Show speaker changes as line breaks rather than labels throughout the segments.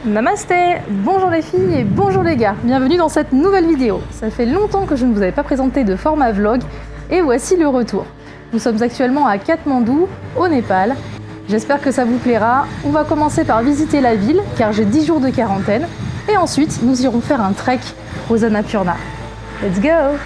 Namasté, bonjour les filles et bonjour les gars, bienvenue dans cette nouvelle vidéo. Ça fait longtemps que je ne vous avais pas présenté de format vlog et voici le retour. Nous sommes actuellement à Katmandou, au Népal. J'espère que ça vous plaira. On va commencer par visiter la ville car j'ai 10 jours de quarantaine et ensuite nous irons faire un trek aux Annapurna. Let's go!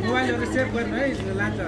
मोबाइलहरु सेभ गर्नु है लान्छ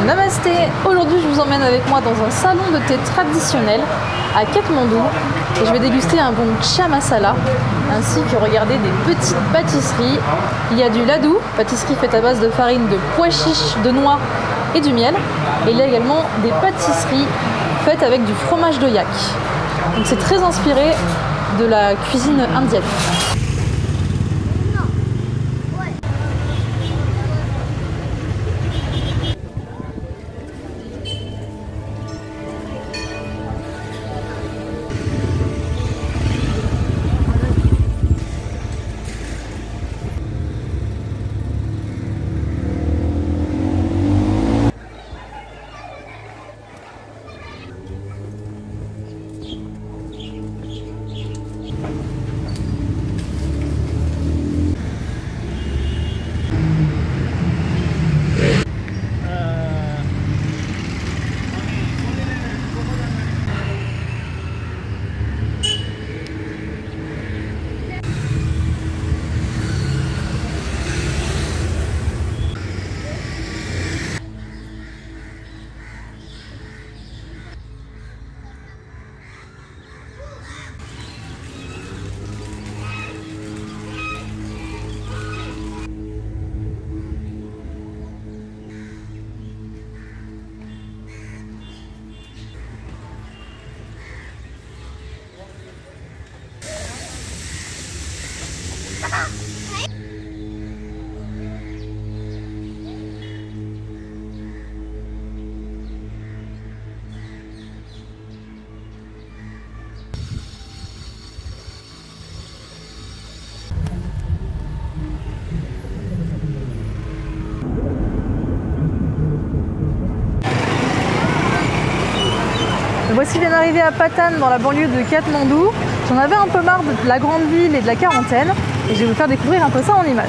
Namasté. Aujourd'hui je vous emmène avec moi dans un salon de thé traditionnel à Katmandou et je vais déguster un bon cha masala ainsi que regarder des petites pâtisseries. Il y a du ladou, pâtisserie faite à base de farine de pois chiches, de noix et du miel, et il y a également des pâtisseries faites avec du fromage de yak. Donc c'est très inspiré de la cuisine indienne. Voici bien arrivé à Patan dans la banlieue de Katmandou. J'en avais un peu marre de la grande ville et de la quarantaine et je vais vous faire découvrir un peu ça en images.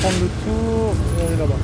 prendre le tour et aller là-bas.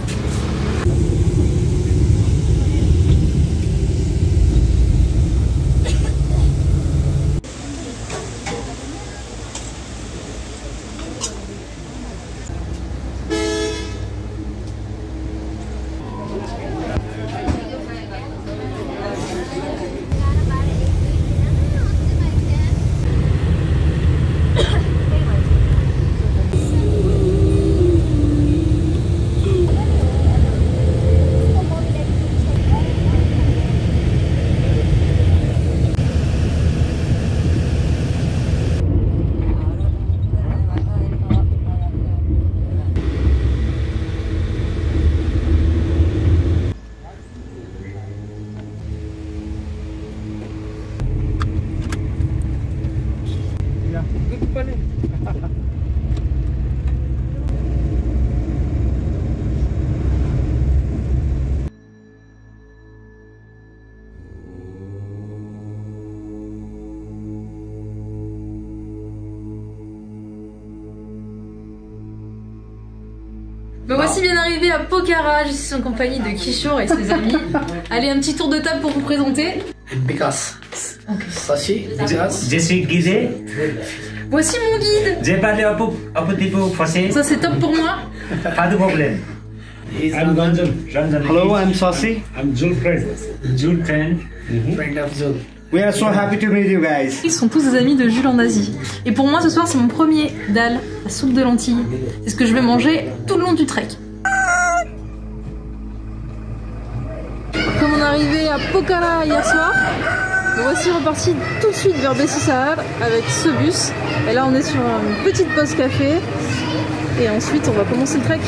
Me voici bien arrivé à Pokhara, je suis en compagnie de Kishore et ses amis. Allez, un petit tour de table pour vous présenter.
Vikas. Sashi, Vikas.
Je suis guidé.
Voici mon guide.
J'ai parlé un petit peu français.
Ça c'est top pour moi.
Pas de problème.
I'm Ganjan.
Hello, I'm Sasi.
I'm Jul friend.
Jules friend.
Friend of Zul.
We are so happy to meet you guys.
Ils sont tous des amis de Jules en Asie. Et pour moi ce soir c'est mon premier dal à soupe de lentilles. C'est ce que je vais manger tout le long du trek. Comme on est arrivé à Pokhara hier soir, me voici reparti tout de suite vers Bessi Sahar avec ce bus. Et là on est sur une petite pause café. Et ensuite on va commencer le trek.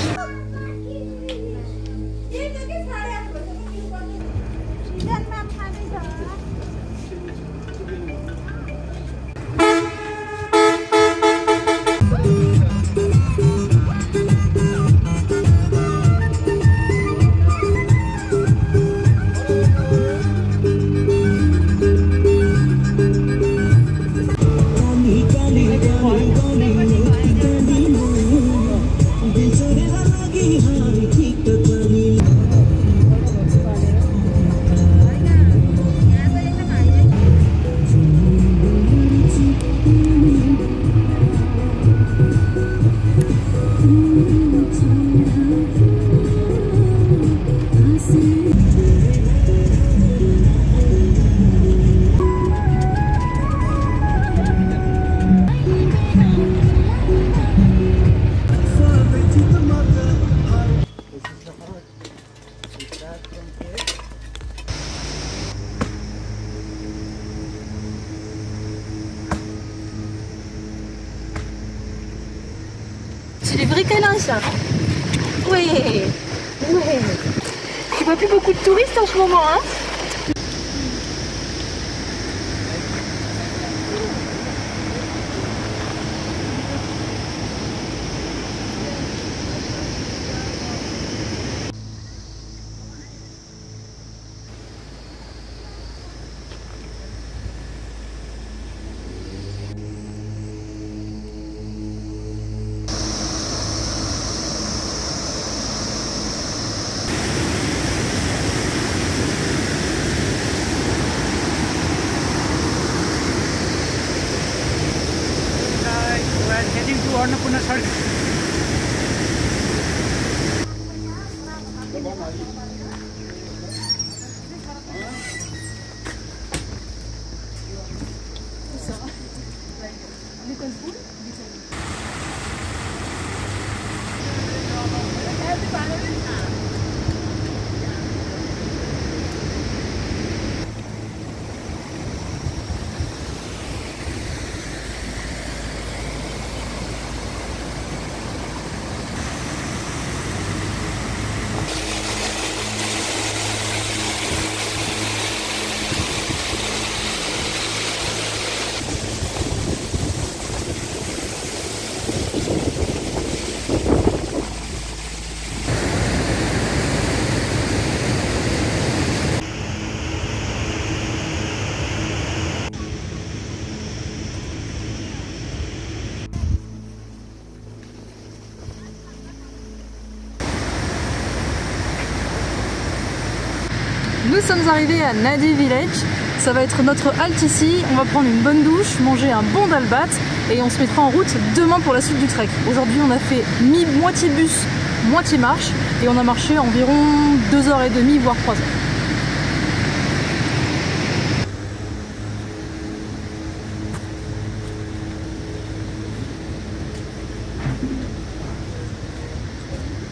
C'est les vrais câlins ça. Ouais. Ouais. Tu vois plus beaucoup de touristes en ce moment hein.
Heading to Annapurna side.
Nous sommes arrivés à Nadi Village. Ça va être notre halte ici. On va prendre une bonne douche, manger un bon dalbat et on se mettra en route demain pour la suite du trek. Aujourd'hui, on a fait moitié bus, moitié marche et on a marché environ 2h30 voire 3 heures.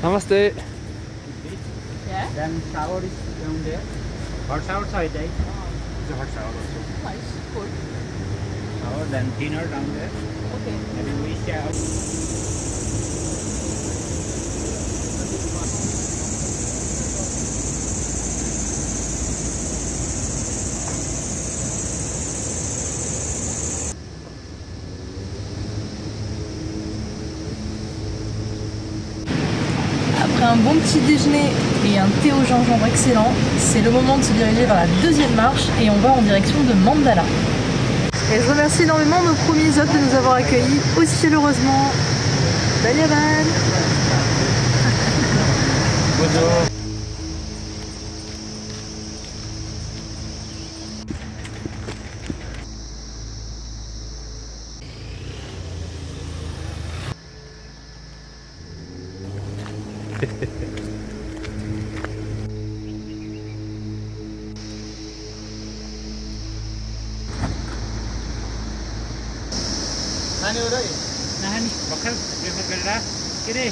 Namaste.
Yeah.
Then shower is down there. Hot shower side, right? It's a hot shower also.
Nice, cool.
Shower, then dinner down there.
Okay.
And then we shower.
Après un bon petit déjeuner et un thé au gingembre excellent, c'est le moment de se diriger vers la deuxième marche et on va en direction de Mandala. Et je remercie énormément nos premiers hôtes de nous avoir accueillis aussi chaleureusement. Banyaban.
Nahani, bakal prefer गरेर के रे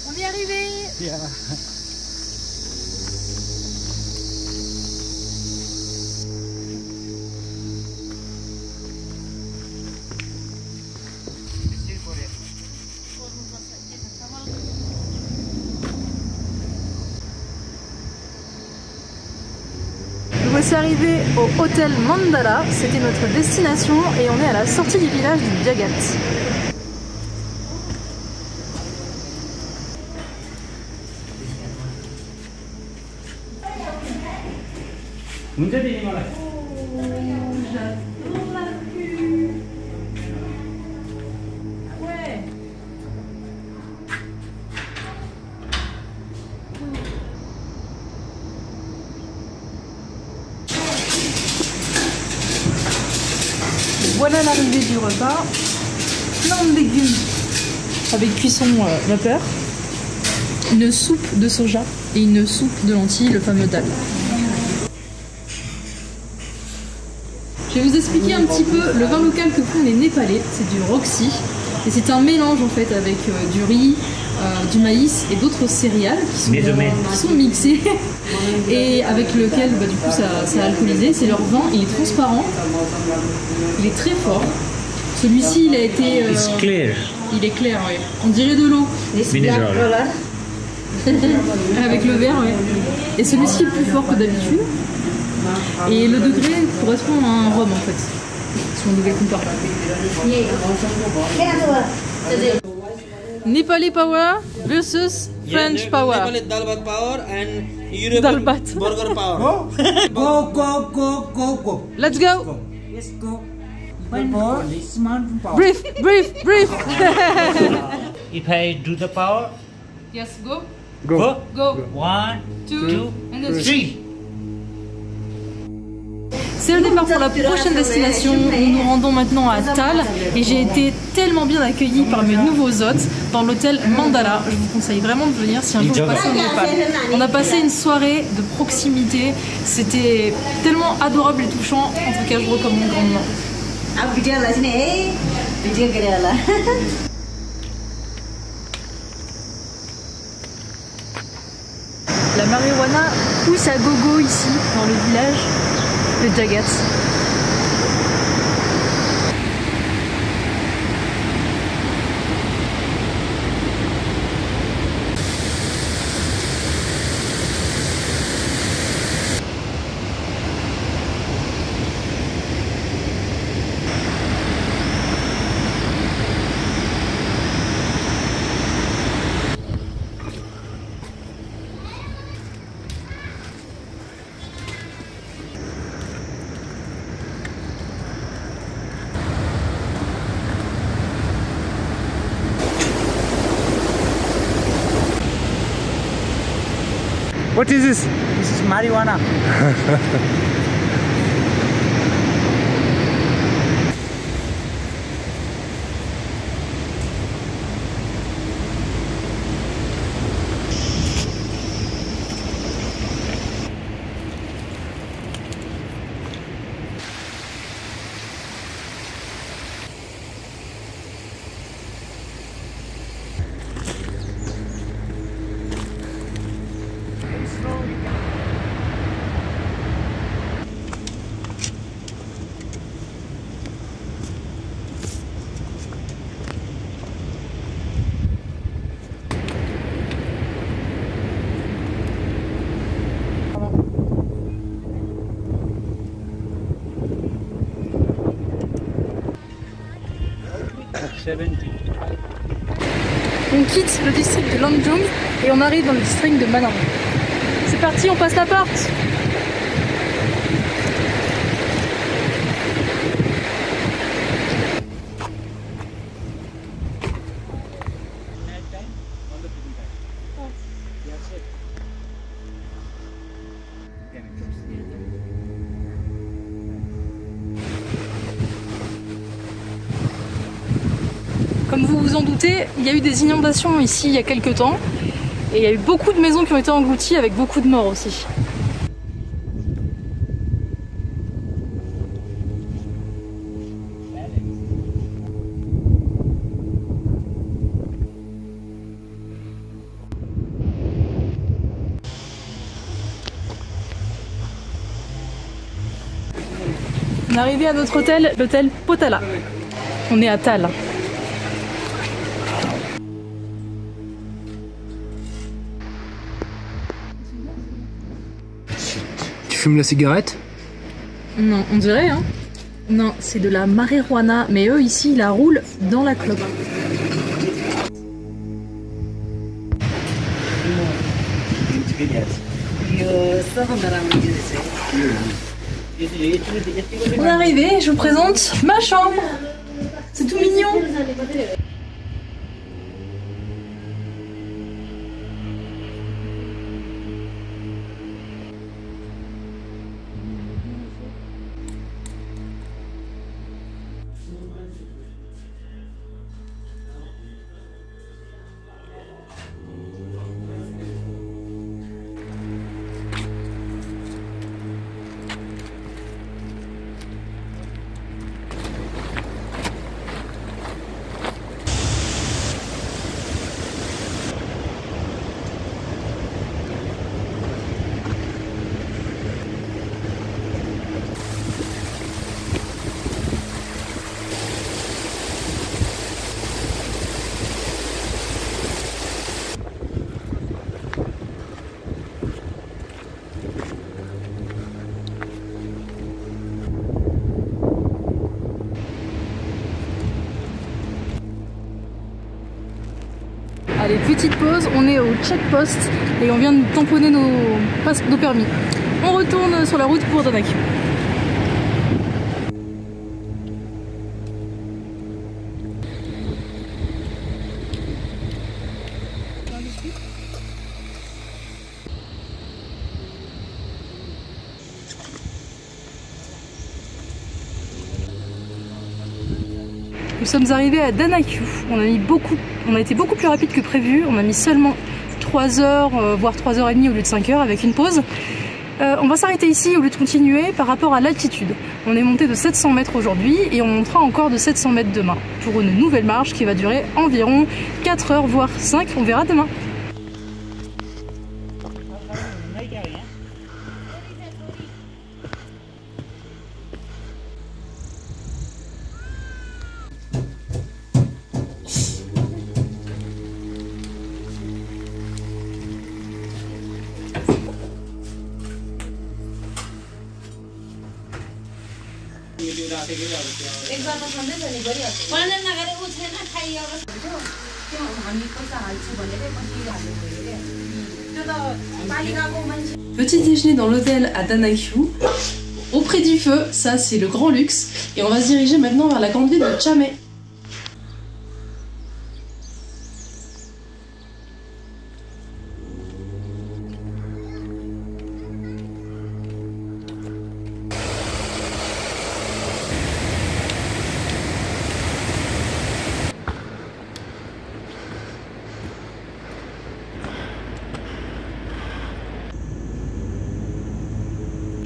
On est arrivé.
Yeah.
Nous voici arrivés au hôtel Mandala, c'était notre destination et on est à la sortie du village du Byagat.
हुन्छ दिदी मलाई
J'adore la vue. Ouais. Voilà l'arrivée du repas. Plein de légumes avec cuisson vapeur. Une soupe de soja et une soupe de lentilles, le fameux dal. Je vais vous expliquer un petit peu le vin local que font les Népalais. C'est du Roxy. Et c'est un mélange en fait avec du riz, du maïs et d'autres céréales qui sont mixées et avec lequel du coup ça a alcoolisé. C'est leur vin, il est transparent, il est très fort. Celui-ci il a été...
clear.
Il est clair, oui. On dirait de l'eau.
Mineral.
Avec le verre, oui. Et celui-ci est plus fort que d'habitude. Et le degré correspond à un rhum en fait. Si on devait comparer. Nepali power versus French power.
Nepali dal bhat power and European
Dal bhat.
burger power.
Go.
Let's go.
Let's go. Power.
Brief.
If I do the power,
Yes, go.
go.
Go.
1,
2, and
3.
C'est le départ pour la prochaine destination. Nous nous rendons maintenant à Tal et j'ai été tellement bien accueillie par mes nouveaux hôtes dans l'hôtel Mandala. Je vous conseille vraiment de venir si un jour vous passez au Népal. On a passé une soirée de proximité. C'était tellement adorable et touchant. En tout cas, je recommande grandement. La marijuana pousse à gogo ici, dans le village de Jagat.
What is this?
This is marijuana.
On quitte le district de Lanjung et on arrive dans le district de Manang. C'est parti, on passe la porte. Comme vous vous en doutez, il y a eu des inondations ici il y a quelques temps et il y a eu beaucoup de maisons qui ont été englouties avec beaucoup de morts aussi. On est arrivé à notre hôtel, l'hôtel Potala. On est à Tal.
Tu fumes la cigarette?
Non, on dirait, hein. Non, c'est de la marijuana, mais eux ici, ils la roulent dans la clope. On est arrivé, je vous présente ma chambre. C'est tout mignon. Allez, petite pause, on est au check-post et on vient de tamponner nos permis. On retourne sur la route pour Danakil. Nous sommes arrivés à Danakil. On a été beaucoup plus rapide que prévu. On a mis seulement 3 heures, voire 3h30 au lieu de 5 heures avec une pause. On va s'arrêter ici au lieu de continuer par rapport à l'altitude. On est monté de 700 mètres aujourd'hui et on montera encore de 700 mètres demain pour une nouvelle marche qui va durer environ 4 heures voire 5. On verra demain. Petit déjeuner dans l'hôtel à Danakil, auprès du feu, ça c'est le grand luxe, et on va se diriger maintenant vers la grande ville de Chamay.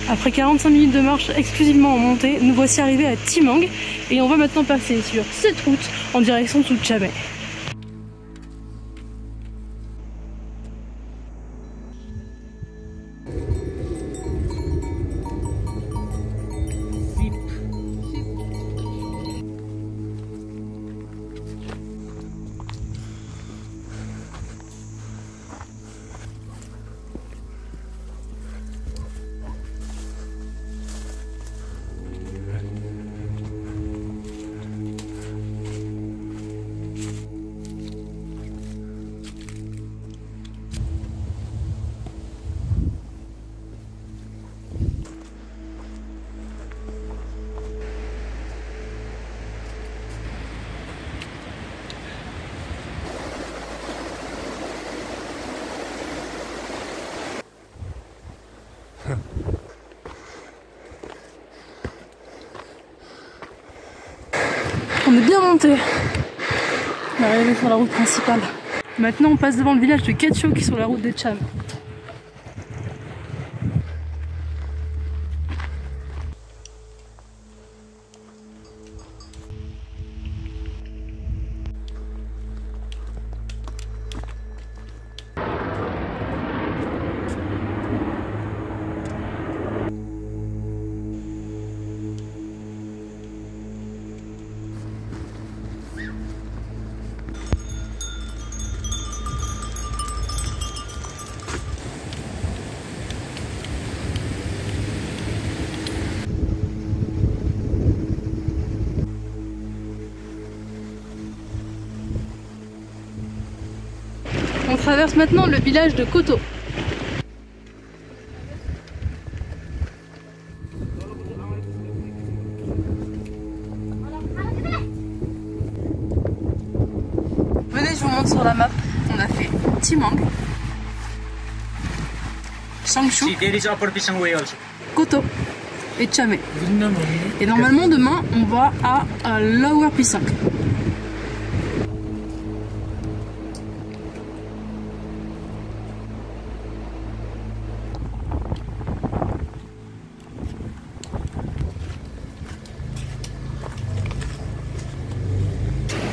Après 45 minutes de marche exclusivement en montée, nous voici arrivés à Timang et on va maintenant passer sur cette route en direction de Chamay. On est bien monté. On est arrivé sur la route principale. Maintenant on passe devant le village de Ketcho qui est sur la route de Cham. On traverse maintenant le village de Koto. Venez, je vous montre sur la map. On a fait Timang, Changshu, Koto et Chamay. Et normalement demain on va à Lower Pisang.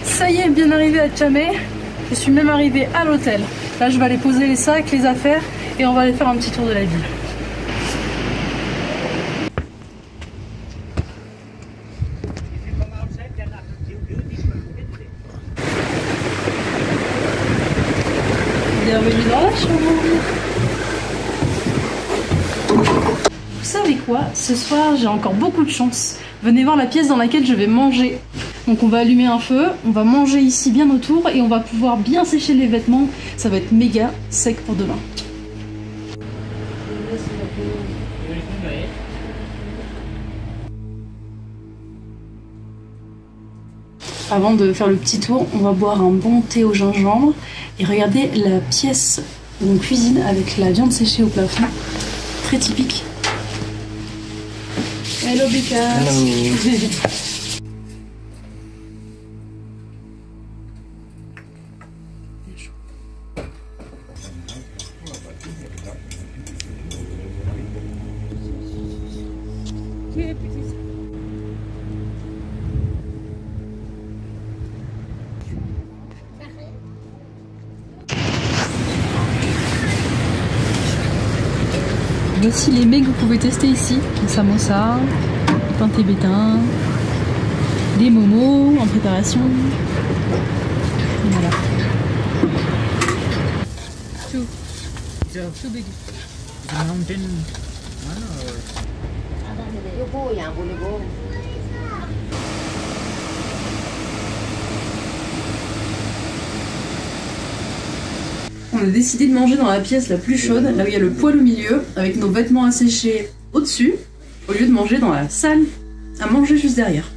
Ça y est, bien arrivé à Chamay. Je suis même arrivée à l'hôtel. Là, je vais aller poser les sacs, les affaires et on va aller faire un petit tour de la ville. Bienvenue dans la chambre. Vous savez quoi? Ce soir, j'ai encore beaucoup de chance. Venez voir la pièce dans laquelle je vais manger. Donc on va allumer un feu, on va manger ici bien autour et on va pouvoir bien sécher les vêtements. Ça va être méga sec pour demain. Avant de faire le petit tour, on va boire un bon thé au gingembre et regarder la pièce où on cuisine avec la viande séchée au plafond. Très typique. Hello Becca. Hello. Voici les mets que vous pouvez tester ici. Les samosas, les pains tibétains, des momos en préparation. Et voilà. Two big.
Mountain
On a décidé de manger dans la pièce la plus chaude, là où il y a le poêle au milieu, avec nos vêtements à sécher au-dessus, au lieu de manger dans la salle à manger juste derrière.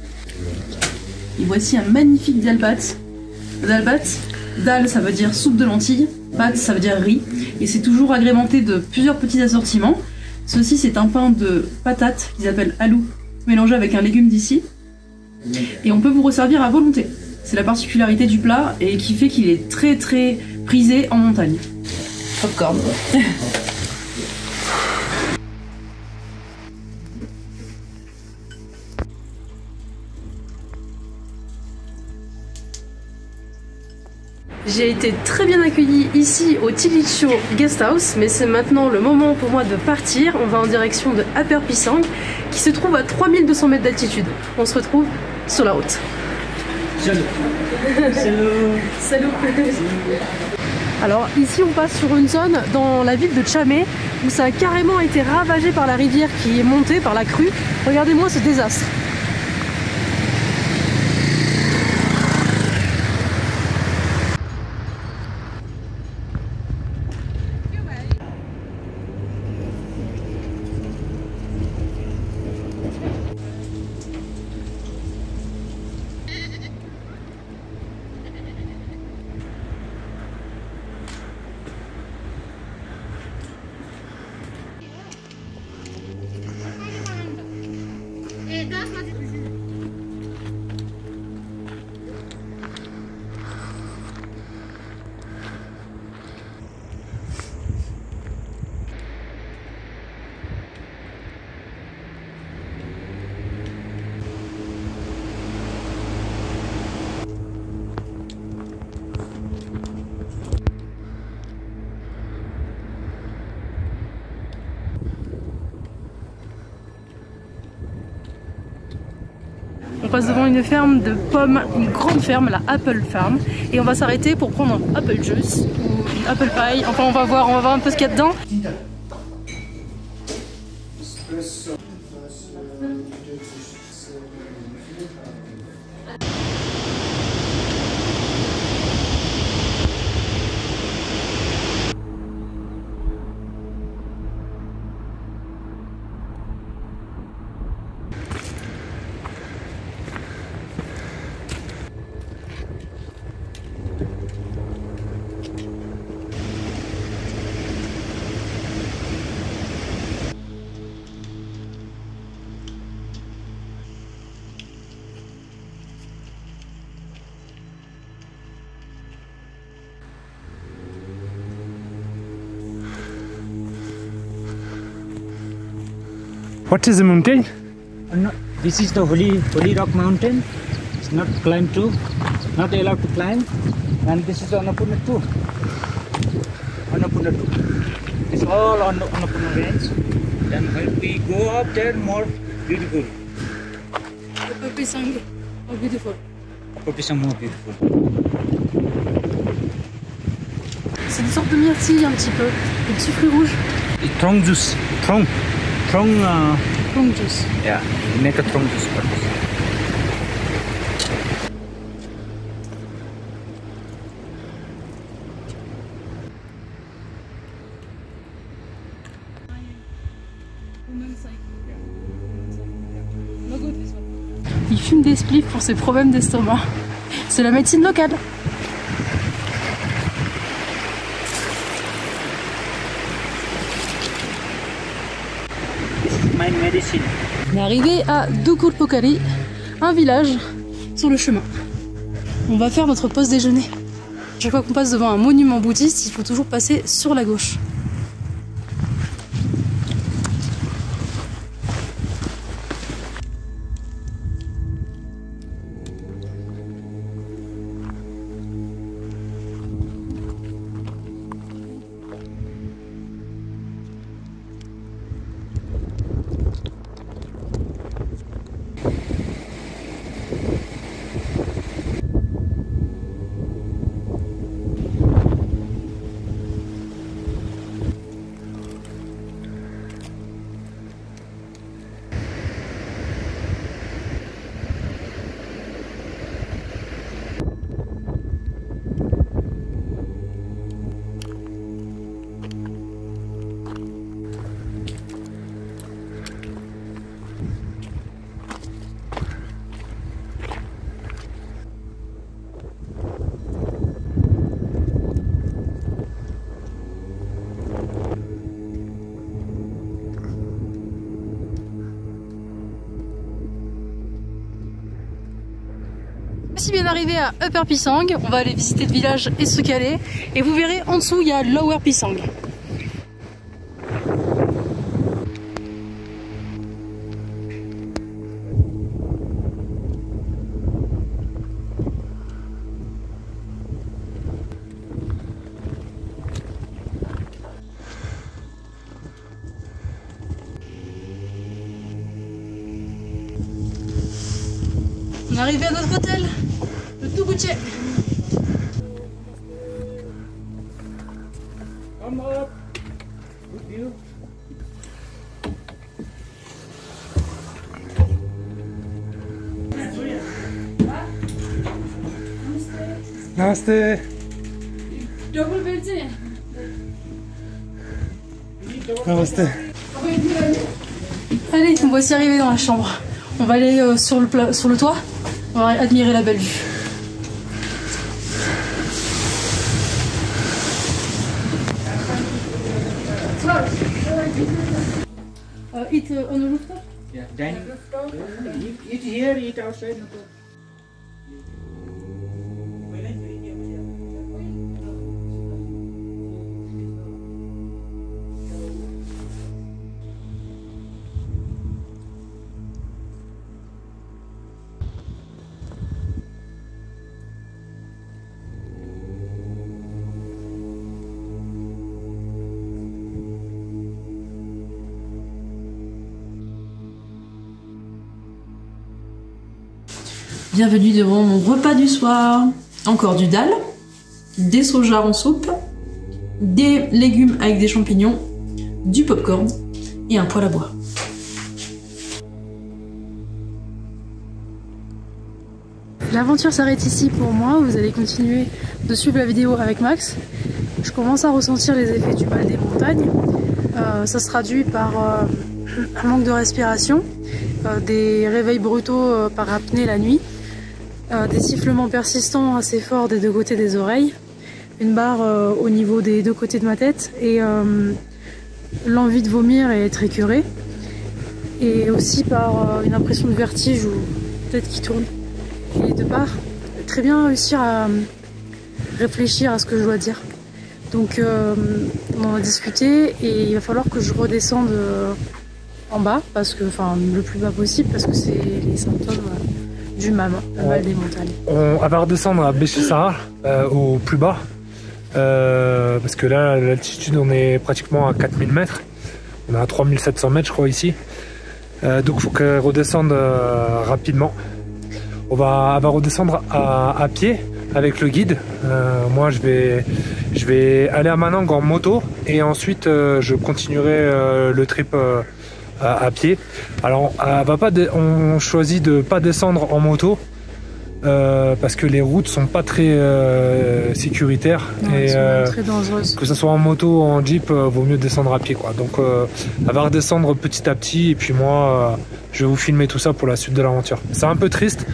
Et voici un magnifique dal bat. Dal bat, dal ça veut dire soupe de lentilles, bat ça veut dire riz, et c'est toujours agrémenté de plusieurs petits assortiments. Ceci c'est un pain de patates qu'ils appellent alou, mélangé avec un légume d'ici, et on peut vous resservir à volonté. C'est la particularité du plat et qui fait qu'il est très très prisé en montagne. Popcorn. J'ai été très bien accueillie ici au Tilicho Guest House, mais c'est maintenant le moment pour moi de partir. On va en direction de Upper Pisang, qui se trouve à 3200 mètres d'altitude. On se retrouve sur la route. Salut. Salut. Alors ici on passe sur une zone dans la ville de Chamé où ça a carrément été ravagé par la rivière qui est montée par la crue. Regardez-moi ce désastre. On passe devant une ferme de pommes, une grande ferme, la Apple Farm, et on va s'arrêter pour prendre un apple juice ou une apple pie. Enfin, on va voir un peu ce qu'il y a dedans.
What is the mountain?
No, this is the Holy Rock Mountain. It's not climbed to, not allowed to climb. And this is Annapurna 2. Annapurna 2. It's all on the Annapurna range. Then when we go up there, more beautiful.
Upper Pisang, more beautiful.
Upper Pisang more beautiful.
C'est une sorte de myrtille un petit peu, des petits fruits rouges.
Trong juice. Trong
Trong juice.
Yeah, make a trong juice.
Il fume des spliffs pour ses problèmes d'estomac. C'est la médecine locale.
My medicine.
On est arrivé à Dukurpokari, un village sur le chemin. On va faire notre pause déjeuner. Chaque fois qu'on passe devant un monument bouddhiste, il faut toujours passer sur la gauche. Voici bien arrivé à Upper Pisang, on va aller visiter le village et se caler. Et vous verrez en dessous il y a Lower Pisang. On est arrivé à notre hôtel, le Tubuche.
Come up. Good view.
Namaste. Namaste.
Allez, on voici arrivé dans la chambre. On va aller sur le toit, on va admirer la belle vue. Eat on the rooftop?
Yeah, dining. Eat here, eat outside. No problem.
Bienvenue devant mon repas du soir. Encore du dal, des sojas en soupe, des légumes avec des champignons, du popcorn et un poêle à bois. L'aventure s'arrête ici pour moi, vous allez continuer de suivre la vidéo avec Max. Je commence à ressentir les effets du mal des montagnes. Ça se traduit par un manque de respiration, des réveils brutaux par apnée la nuit, des sifflements persistants assez forts des deux côtés des oreilles, une barre au niveau des deux côtés de ma tête et l'envie de vomir et être écœuré, et aussi par une impression de vertige ou tête qui tourne. Et de part, très bien réussir à réfléchir à ce que je dois dire. Donc on en a discuté et il va falloir que je redescende en bas, parce que, enfin, le plus bas possible, parce que c'est les symptômes du mal des montagnes.
On va redescendre à Béchissara, au plus bas, parce que là, l'altitude, on est pratiquement à 4000 mètres. On est à 3700 mètres, je crois, ici. Donc il faut qu'elle redescende rapidement. On va redescendre à pied avec le guide. Moi, je vais aller à Manang en moto et ensuite je continuerai le trip à pied. Alors on choisit de pas descendre en moto parce que les routes sont pas très sécuritaires.
Non,
et
elles sont très dangereuses.
que ce soit en moto ou en jeep, vaut mieux descendre à pied, quoi. Donc elle va redescendre petit à petit, et puis moi je vais vous filmer tout ça pour la suite de l'aventure. C'est un peu triste,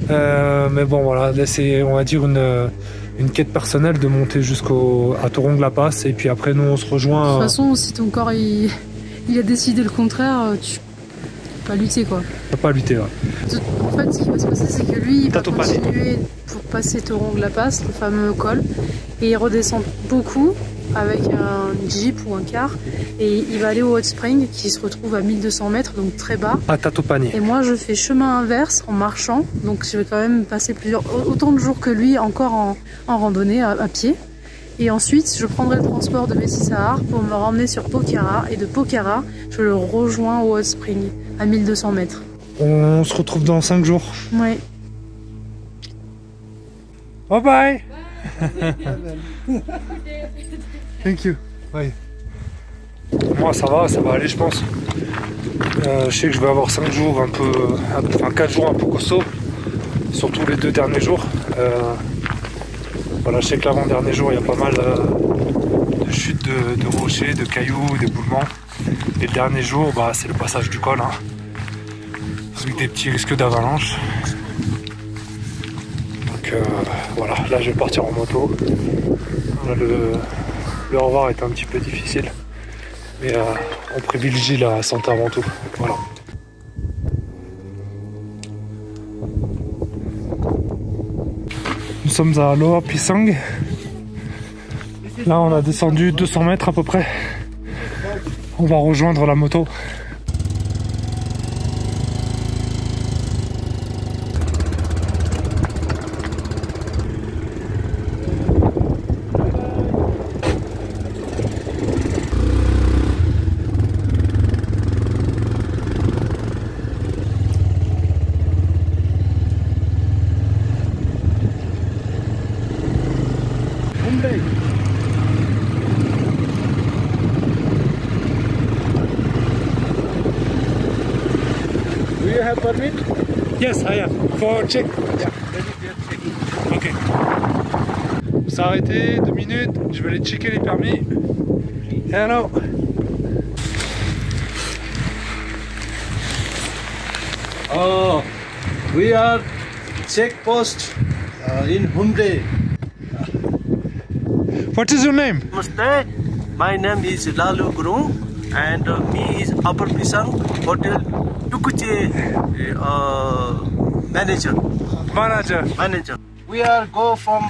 mais bon voilà, là c'est, on va dire, une quête personnelle de monter à Torong-la-Pass, et puis après nous on se rejoint.
De toute façon, si ton corps il a décidé le contraire, tu peux pas lutter, quoi.
On peut pas lutter, ouais.
En fait, ce qui va se passer, c'est que lui, il va
Tatopani.
continuer pour passer Torong-la-Pass, le fameux col, et il redescend beaucoup avec un jeep ou un car, et il va aller au Hot Spring qui se retrouve à 1200 mètres, donc très bas.
À Tatopani.
Et moi, je fais chemin inverse en marchant, donc je vais quand même passer autant de jours que lui encore en randonnée à pied. Et ensuite, je prendrai le transport de Messi-Sahar pour me ramener sur Pokhara, et de Pokhara, je le rejoins au Hot Spring à 1200 mètres.
On se retrouve dans 5 jours.
Ouais.
Bye bye. Thank you. Bye. Moi ça va aller, je pense. Je sais que je vais avoir 5 jours enfin 4 jours un peu costaud, surtout les 2 derniers jours. Voilà, je sais que l'avant-dernier jour il y a pas mal de chutes de rochers, de cailloux, d'éboulements. Et le dernier jour, bah, c'est le passage du col, hein, avec des petits risques d'avalanche. Donc voilà, là je vais partir en moto. Là, le au revoir est un petit peu difficile, mais on privilégie la santé avant tout. Voilà. Nous sommes à Lower Pisang. Là on a descendu 200 mètres à peu près. On va rejoindre la moto.
Do you have permit?
Yes, I have. For check.
Yeah, let me just check it.
Ok. On s'est arrêté 2 minutes. Je vais aller checker les permis. Hello.
Oh, we are check post in Humre.
What is your name?
Namaste. My name is Lalu Gurung and me is Upper Pisang Hotel Tukuche manager. Manager. We are go from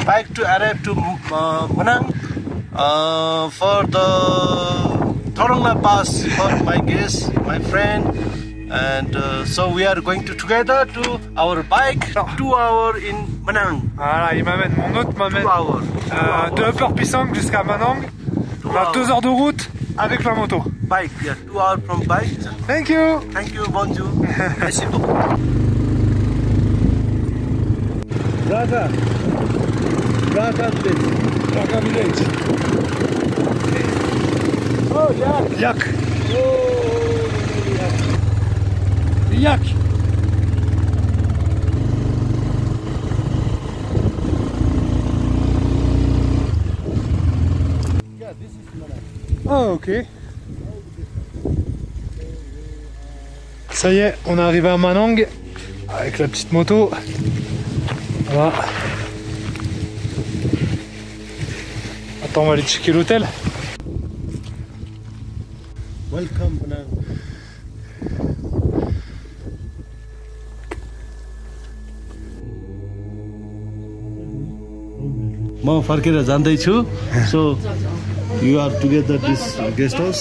bike to arrive to Manang for the Torong-la-Pass for my guest, my friend. And so we are going together to our bike 2 hours in Manang.
Voilà, il m'amène, mon hôte m'amène
2 hours.
de Upper Pisang jusqu'à Manang. On a 2 heures de route avec la moto.
Bike, yeah, 2 hours from bike.
Thank you.
Thank you, bonjour. Merci beaucoup.
Braga village.
Braga village.
Oh, yeah.
Yak.
Yak.
Oh, ok. Ça y est, on est arrivé à Manang avec la petite moto. Voilà. Attends, on va aller checker l'hôtel.
Welcome, Manang. म फर्केर जाँदैछु so you are together this guest house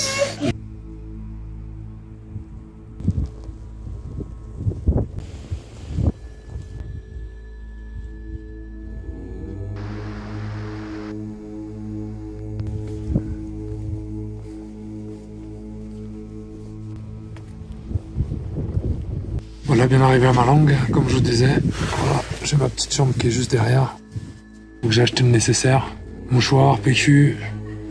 Voilà, bien arrivé à Manang, comme je vous disais. Voilà, j'ai ma petite chambre qui est juste derrière. Donc j'ai acheté le nécessaire, mouchoir, PQ,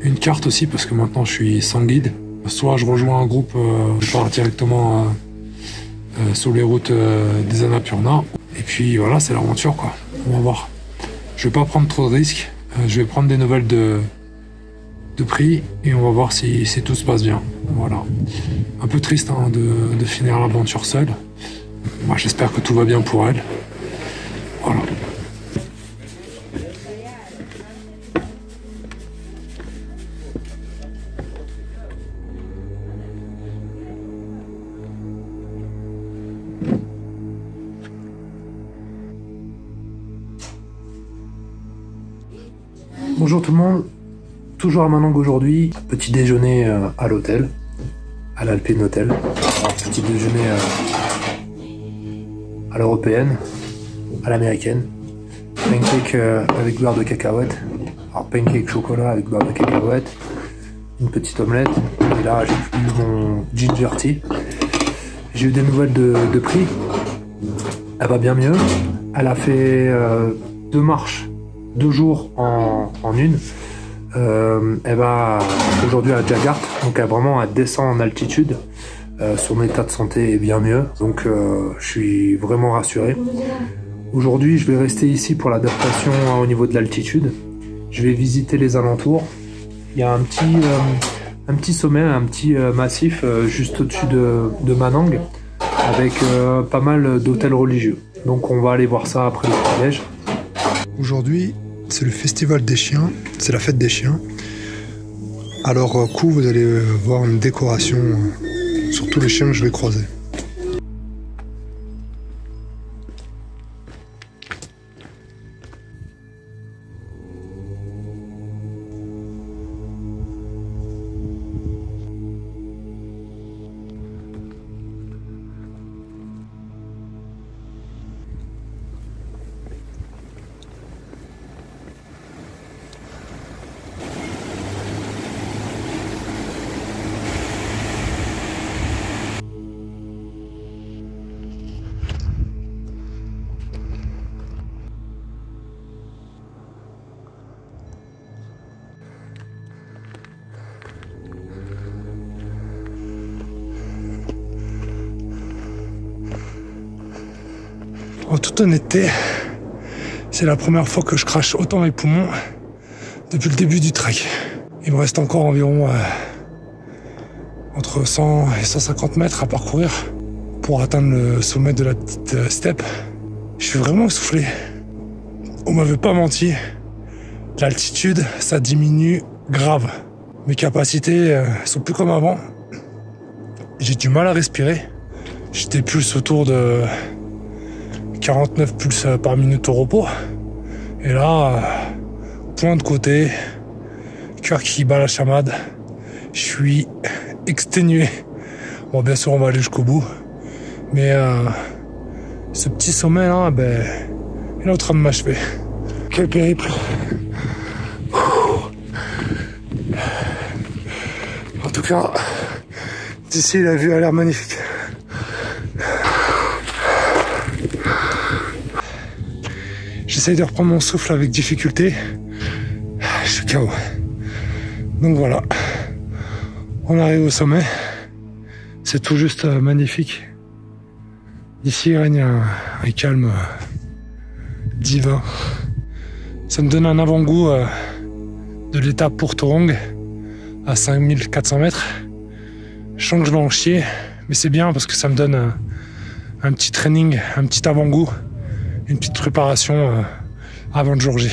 une carte aussi parce que maintenant je suis sans guide. Soit je rejoins un groupe, je pars directement sur les routes des Annapurna. Et puis voilà, c'est l'aventure quoi. On va voir. Je vais pas prendre trop de risques. Je vais prendre des nouvelles de prix et on va voir si tout se passe bien. Voilà. Un peu triste hein, de finir l'aventure seule. Moi j'espère que tout va bien pour elle. Voilà. Bonjour tout le monde, toujours à Manang aujourd'hui, petit déjeuner à l'hôtel, à l'Alpine Hotel. Alors, petit déjeuner à l'européenne, à l'américaine. Pancake avec beurre de cacahuète. Alors pancake chocolat avec beurre de cacahuète. Une petite omelette. Et là j'ai eu mon ginger tea. J'ai eu des nouvelles de prix. Elle va bien mieux. Elle a fait 2 marches. 2 jours en une. Elle va aujourd'hui à Jakarta, donc elle descend en altitude. Son état de santé est bien mieux, donc je suis vraiment rassuré. Aujourd'hui, je vais rester ici pour l'adaptation au niveau de l'altitude. Je vais visiter les alentours. Il y a un petit sommet, un petit massif juste au-dessus de Manang, avec pas mal d'hôtels religieux. Donc on va aller voir ça après le petit-déj. Aujourd'hui, c'est le festival des chiens, c'est la fête des chiens. À leur cou, vous allez voir une décoration sur tous les chiens que je vais croiser. En toute honnêteté, c'est la première fois que je crache autant les poumons depuis le début du trek. Il me reste encore environ entre 100 et 150 mètres à parcourir pour atteindre le sommet de la petite steppe. Je suis vraiment essoufflé. On m'avait pas menti. L'altitude, ça diminue grave. Mes capacités sont plus comme avant. J'ai du mal à respirer. J'étais plus autour de 49 pulses par minute au repos. Et là, point de côté, cœur qui bat la chamade. Je suis exténué. Bon, bien sûr, on va aller jusqu'au bout. Mais ce petit sommet là, il est en train de m'achever. Quel périple. En tout cas, d'ici la vue a l'air magnifique. J'essaye de reprendre mon souffle avec difficulté. Je suis KO. Donc voilà. On arrive au sommet. C'est tout juste magnifique. Ici, il règne un calme divin. Ça me donne un avant-goût de l'étape pour Torong à 5400 mètres. Je sens que je vais en chier, mais c'est bien parce que ça me donne un petit training, un petit avant-goût, une petite préparation avant le jour J.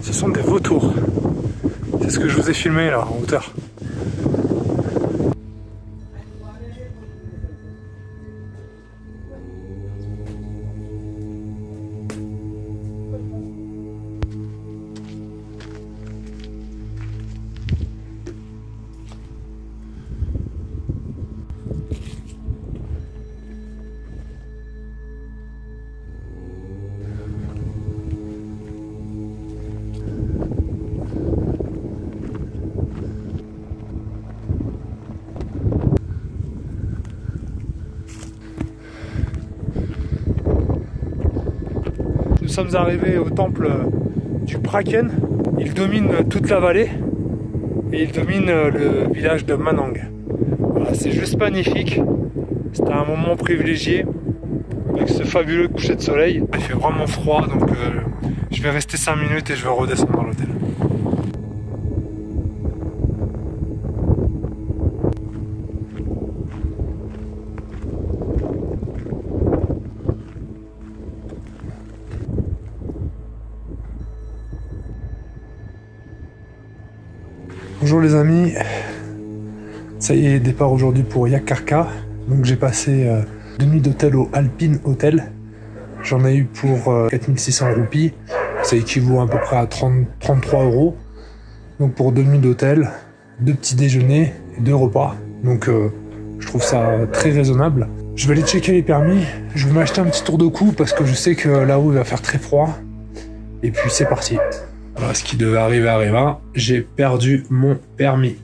Ce sont des vautours. C'est ce que je vous ai filmé là, en hauteur. sommes arrivés au temple du Praken. Il domine toute la vallée et il domine le village de Manang. Voilà, c'est juste magnifique. C'était un moment privilégié avec ce fabuleux coucher de soleil. Il fait vraiment froid, donc je vais rester 5 minutes et je vais redescendre à l'hôtel. Bonjour les amis, ça y est, départ aujourd'hui pour Yakarka. Donc j'ai passé 2 nuits d'hôtel au Alpine Hotel. J'en ai eu pour 4600 roupies, ça équivaut à peu près à 33 €. Donc pour 2 nuits d'hôtel, 2 petits déjeuners et 2 repas. Donc je trouve ça très raisonnable. Je vais aller checker les permis, je vais m'acheter un petit tour de cou parce que je sais que là-haut il va faire très froid. Et puis c'est parti. Voilà, ce qui devait arriver arriva, j'ai perdu mon permis.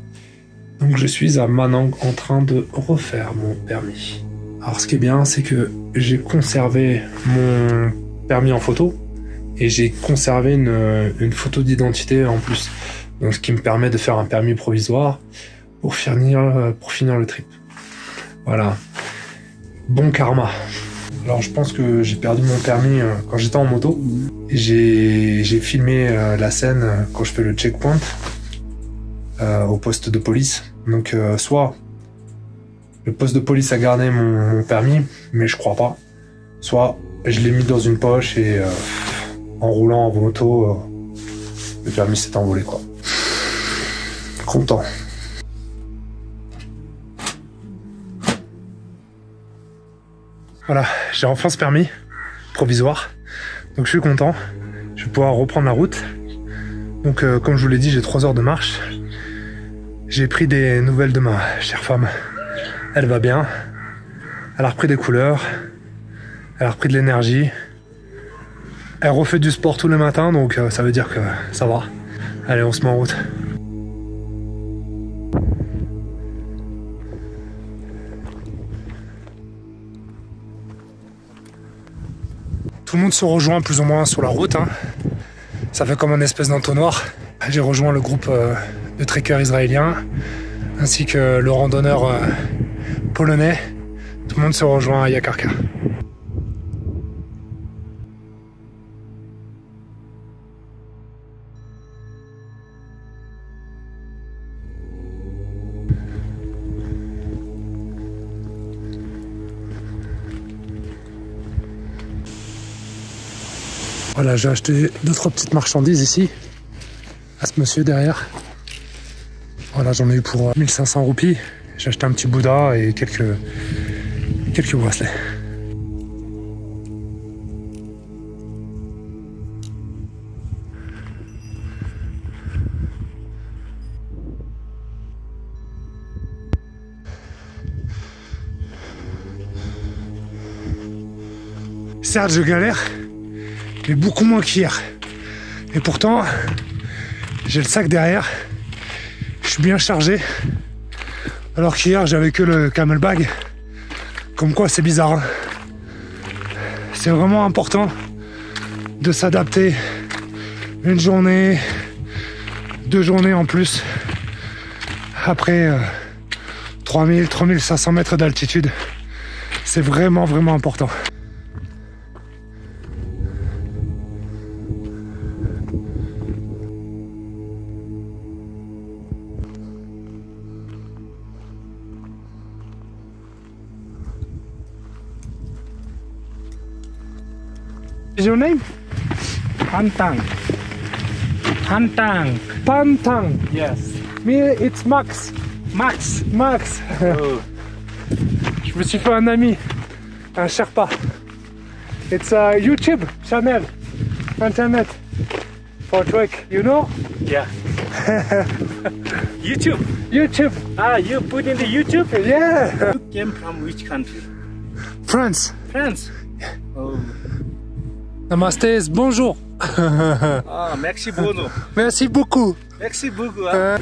Donc je suis à Manang en train de refaire mon permis. Alors ce qui est bien, c'est que j'ai conservé mon permis en photo et j'ai conservé une photo d'identité en plus. Donc ce qui me permet de faire un permis provisoire pour finir le trip. Voilà, bon karma. Alors je pense que j'ai perdu mon permis quand j'étais en moto. J'ai filmé la scène quand je fais le checkpoint au poste de police. Donc soit le poste de police a gardé mon permis, mais je crois pas. Soit je l'ai mis dans une poche et en roulant en moto, le permis s'est envolé quoi. Content. Voilà, j'ai enfin ce permis provisoire, donc je suis content, je vais pouvoir reprendre la route. Donc comme je vous l'ai dit, j'ai 3 heures de marche. J'ai pris des nouvelles de ma chère femme, elle va bien, elle a repris des couleurs, elle a repris de l'énergie, elle refait du sport tous les matins, donc ça veut dire que ça va. Allez, on se met en route. Tout le monde se rejoint plus ou moins sur la route, hein. Ça fait comme une espèce d'entonnoir. J'ai rejoint le groupe de trekkers israéliens, ainsi que le randonneur polonais. Tout le monde se rejoint à Yakarka. Voilà, j'ai acheté 2-3 petites marchandises ici, à ce monsieur derrière. Voilà, j'en ai eu pour 1500 roupies. J'ai acheté un petit Bouddha et quelques bracelets. Certes, je galère, mais beaucoup moins qu'hier. Et pourtant, j'ai le sac derrière, je suis bien chargé. Alors qu'hier, j'avais que le camelbag. Comme quoi, c'est bizarre, hein. C'est vraiment important de s'adapter. Une journée, 2 journées en plus. Après 3000, 3500 mètres d'altitude. C'est vraiment, vraiment important. Is your name?
Pantang. Pantang.
Pantang.
Yes.
Me, it's Max.
Max.
Max.
Oh.
Je me suis fait un ami, un Sherpa. It's a YouTube channel, internet, for trek, you know?
Yeah. YouTube.
YouTube.
Ah, you put in the YouTube?
Yeah.
You came from which country?
France.
France. Oh.
Namaste, bonjour.
Ah, merci beaucoup.
Merci beaucoup.
Merci beaucoup. Hein?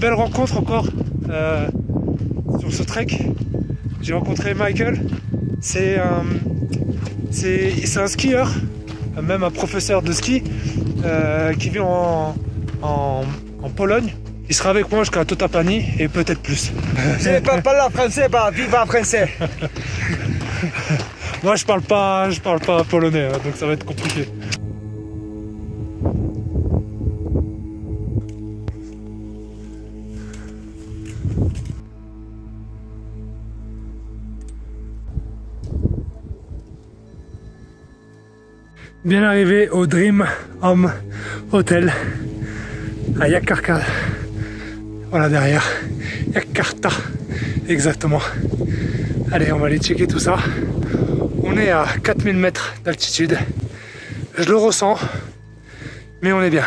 belle rencontre encore sur ce trek. J'ai rencontré Michael. C'est un skieur, même un professeur de ski qui vit en Pologne. Il sera avec moi jusqu'à Totapani et peut-être plus.
Je parle pas le français, bah viva français.
Moi je parle pas polonais, hein, donc ça va être compliqué. Bien arrivé au Dream Home Hotel à Jakarta. Voilà derrière, Jakarta, exactement. Allez, on va aller checker tout ça. On est à 4000 mètres d'altitude. Je le ressens, mais on est bien.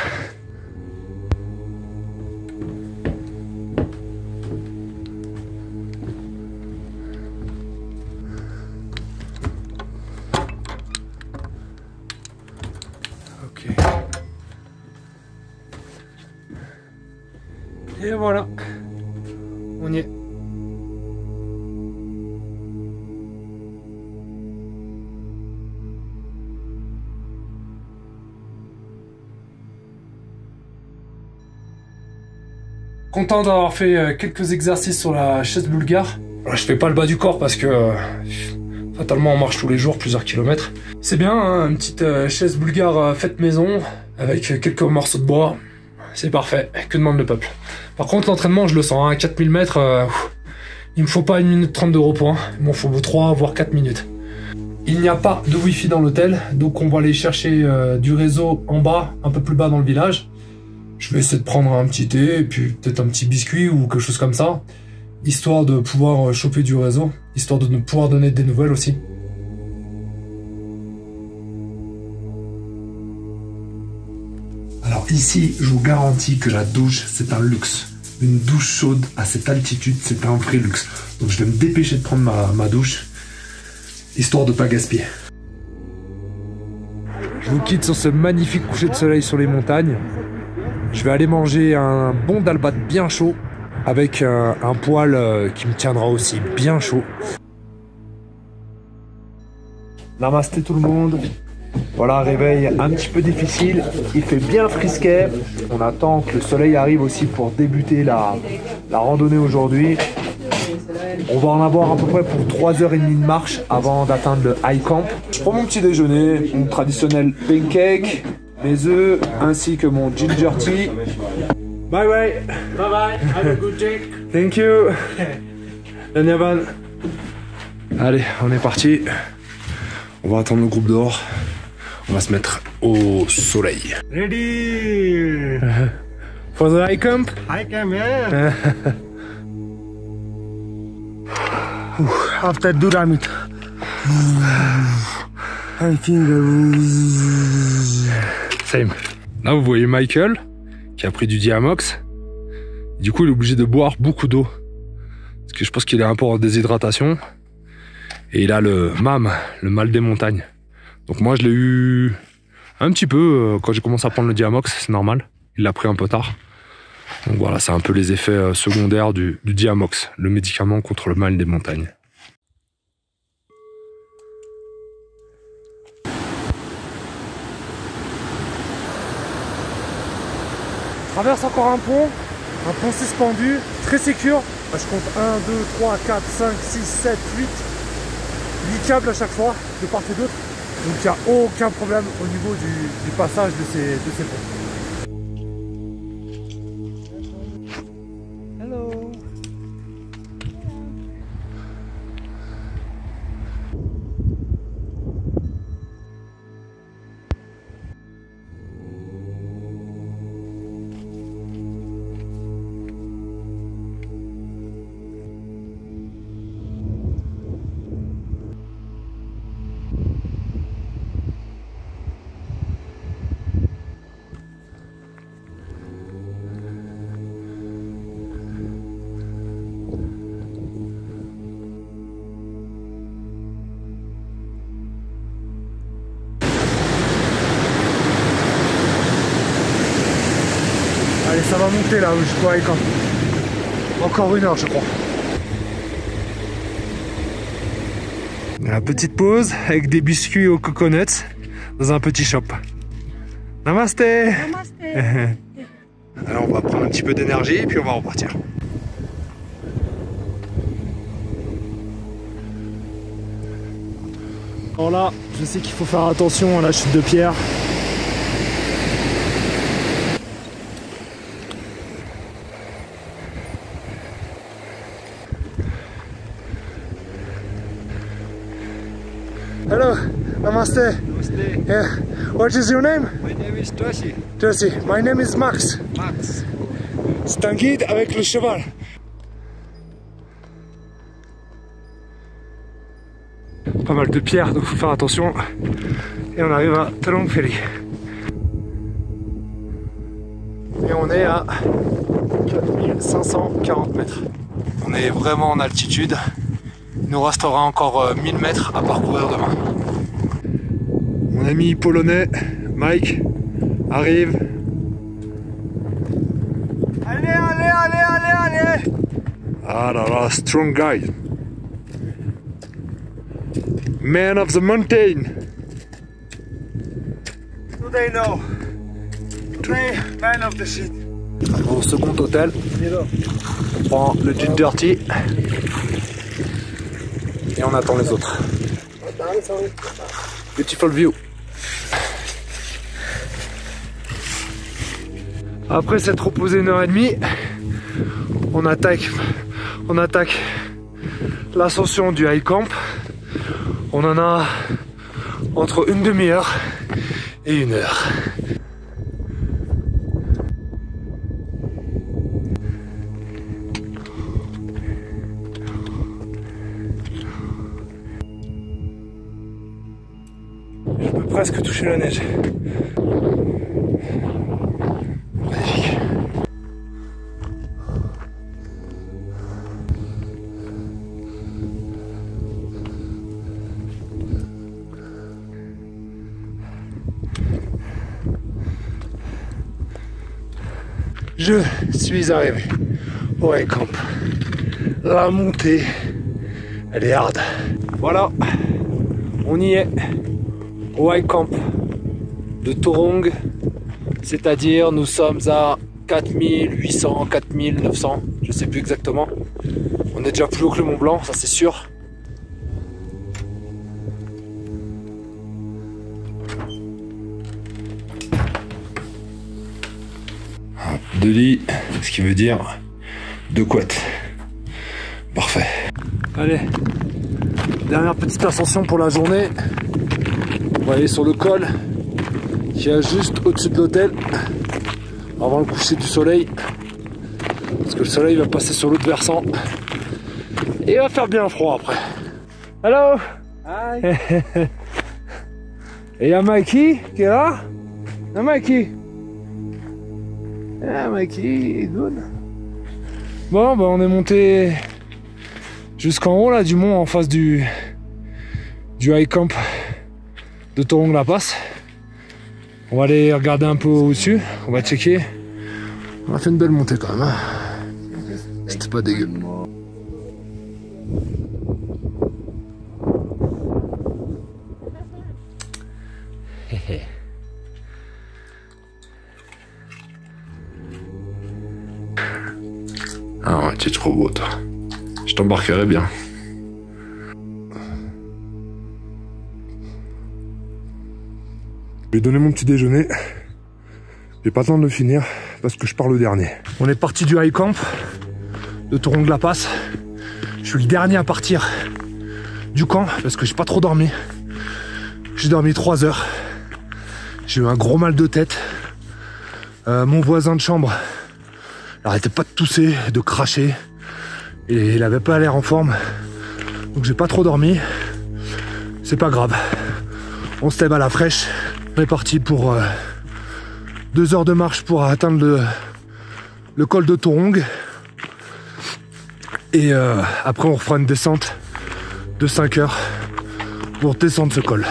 Ok. Et voilà, on y est. Content d'avoir fait quelques exercices sur la chaise bulgare. Alors, je fais pas le bas du corps parce que fatalement on marche tous les jours plusieurs kilomètres. C'est bien, hein, une petite chaise bulgare faite maison avec quelques morceaux de bois. C'est parfait, que demande le peuple. Par contre l'entraînement je le sens, hein, 4000 mètres, il me faut pas 1 minute 30 de repos, hein. Il m'en faut 3 voire 4 minutes. Il n'y a pas de wifi dans l'hôtel, donc on va aller chercher du réseau en bas, un peu plus bas dans le village. Je vais essayer de prendre un petit thé et puis peut-être un petit biscuit ou quelque chose comme ça, histoire de pouvoir choper du réseau, histoire de pouvoir donner des nouvelles aussi. Alors ici, je vous garantis que la douche, c'est un luxe. Une douche chaude à cette altitude, c'est un vrai luxe. Donc je vais me dépêcher de prendre ma douche, histoire de ne pas gaspiller. Je vous quitte sur ce magnifique coucher de soleil sur les montagnes. Je vais aller manger un bon dalbat bien chaud avec un poêle qui me tiendra aussi bien chaud. Namasté tout le monde. Voilà, réveil un petit peu difficile. Il fait bien frisquet. On attend que le soleil arrive aussi pour débuter la randonnée aujourd'hui. On va en avoir à peu près pour 3h30 de marche avant d'atteindre le high camp. Je prends mon petit déjeuner, mon traditionnel pancake, mes œufs ainsi que mon ginger tea. Bye bye.
Bye bye. Have a good day.
Thank you. Danyaban. Allez, on est parti. On va attendre le groupe dehors. On va se mettre au soleil.
Ready.
For the high camp?
Hi, come here.
After Duramit. I think
Same. Là, vous voyez Michael qui a pris du Diamox. Du coup, il est obligé de boire beaucoup d'eau. Parce que je pense qu'il est un peu en déshydratation. Et il a le MAM, le mal des montagnes. Donc moi, je l'ai eu un petit peu quand j'ai commencé à prendre le Diamox, c'est normal. Il l'a pris un peu tard. Donc voilà, c'est un peu les effets secondaires du Diamox, le médicament contre le mal des montagnes. Je traverse encore un pont suspendu, très sécure. Je compte 1, 2, 3, 4, 5, 6, 7, 8 câbles à chaque fois, de part et d'autre. Donc il n'y a aucun problème au niveau du passage de ces ponts. va monter là jusqu'au High Camp. Encore 1 heure je crois. La petite pause avec des biscuits aux coconuts dans un petit shop. Namasté. Namasté. Alors on va prendre un petit peu d'énergie et puis on va repartir. Alors là, je sais qu'il faut faire attention à la chute de pierre. Hello, namaste.
Namaste.
Yeah. What is your name?
My name is Toshi.
Toshi. My name is Max.
Max.
C'est un guide avec le cheval. Pas mal de pierres, donc faut faire attention. Et on arrive à Terong Ferry. Et on est à 4540 mètres. On est vraiment en altitude. Il nous restera encore 1000 mètres à parcourir demain. Mon ami polonais, Mike, arrive.
Allez, allez, allez, allez, allez.
Ah là là, strong guy. Man of the mountain.
Today no. Today man of the shit.
Au second hôtel, on prend le ginger tea et on attend les autres. Beautiful view. Après s'être reposé 1h30, on attaque l'ascension du High Camp. On en a entre une demi-heure et 1 heure. Je peux presque toucher la neige. Magnifique. Je suis arrivé au High Camp. La montée, elle est hard. Voilà, on y est. Au High Camp de Torong, c'est-à-dire nous sommes à 4800, 4900, je sais plus exactement. On est déjà plus haut que le Mont Blanc, ça c'est sûr. Deux lits, ce qui veut dire 2 couettes. Parfait. Allez, dernière petite ascension pour la journée. On va aller sur le col qui est juste au-dessus de l'hôtel avant le coucher du soleil, parce que le soleil va passer sur l'autre versant et il va faire bien froid après. Hello. Hi. Et il y a Mikey qui est là. Il y a Mikey. Yeah, Mikey, good. Bon, bah on est monté jusqu'en haut là du mont en face du High Camp de Torong La Passe. On va aller regarder un peu au-dessus, on va checker. On a fait une belle montée quand même. Hein. C'était pas dégueu. Ah ouais, tu es trop beau toi. Je t'embarquerai bien. Je vais donner mon petit déjeuner. J'ai pas le temps de le finir parce que je pars le dernier. On est parti du High Camp de Torong La Passe. Je suis le dernier à partir du camp parce que j'ai pas trop dormi. J'ai dormi 3 heures. J'ai eu un gros mal de tête. Mon voisin de chambre n'arrêtait pas de tousser, de cracher. Et il avait pas l'air en forme. Donc j'ai pas trop dormi. C'est pas grave. On se lève à la fraîche. On est parti pour 2 heures de marche pour atteindre le col de Torong. Et après on refera une descente de 5 heures pour descendre ce col.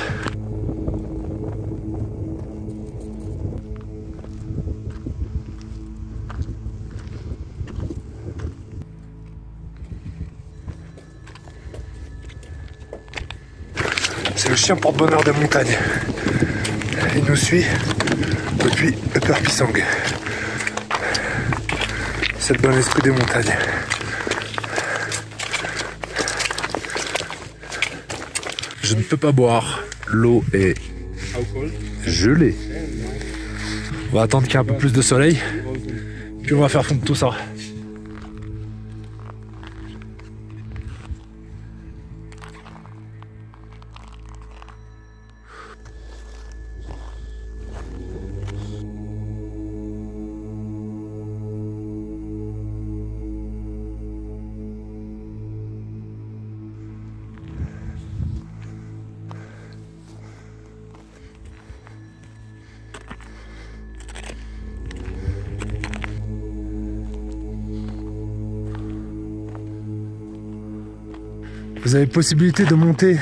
ancien porte-bonheur des montagnes. Il nous suit depuis Upper Pisang. C'est le bon esprit des montagnes. Je ne peux pas boire. L'eau est gelée. On va attendre qu'il y ait un peu plus de soleil. Puis on va faire fondre tout ça. Vous avez possibilité de monter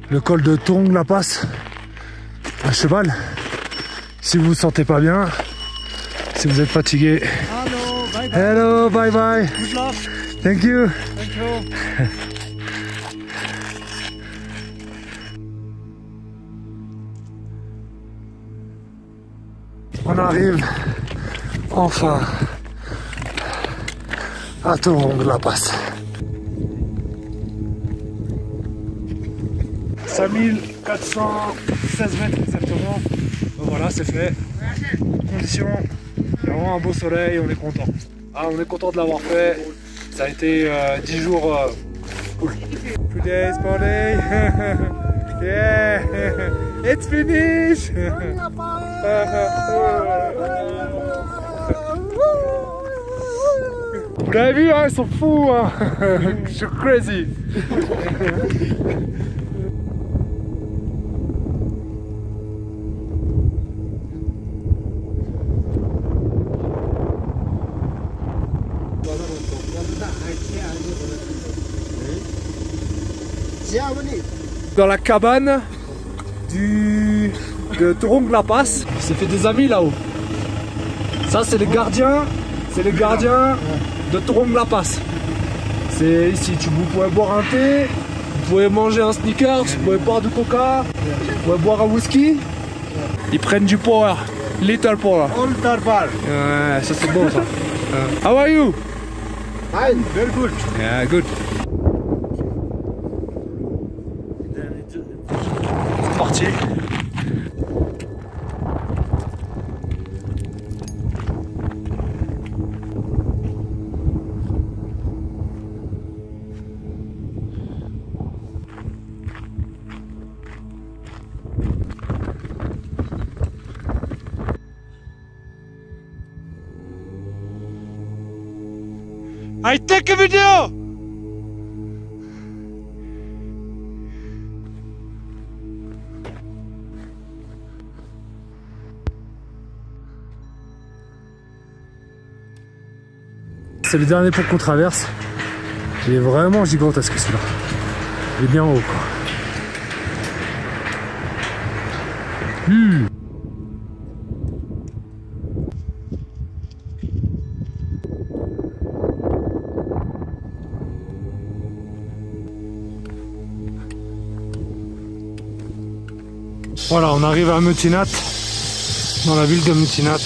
le col de Torong La Pass à cheval. Si vous vous sentez pas bien, si vous êtes fatigué. Hello, bye bye.
Good luck.
Thank you.
Thank you.
On arrive enfin à Torong La Pass. 5416 mètres exactement. Donc voilà, c'est fait. Conditions, vraiment un beau soleil, on est content. Ah, on est content de l'avoir fait. Ça a été 10 jours cool. Today's party. Yeah, it's finished. Vous l'avez vu, hein, ils sont fous, hein. Je suis crazy. Dans la cabane de Torong La Pass, il s'est fait des amis là-haut. Ça c'est les gardiens de Torong La Pass. C'est ici, vous pouvez boire un thé, vous pouvez manger un sneakers, vous pouvez boire du coca, vous pouvez boire un whisky. Ils prennent du power, little power.
Ultra power.
Ouais, ça c'est bon ça. How are you?
Fine, very good.
Yeah, good. C'est parti.
I take a video.
C'est le dernier pont qu'on traverse. Il est vraiment gigantesque celui-là. Il est bien haut quoi. Voilà, on arrive à Mutinat, dans la ville de Mutinat.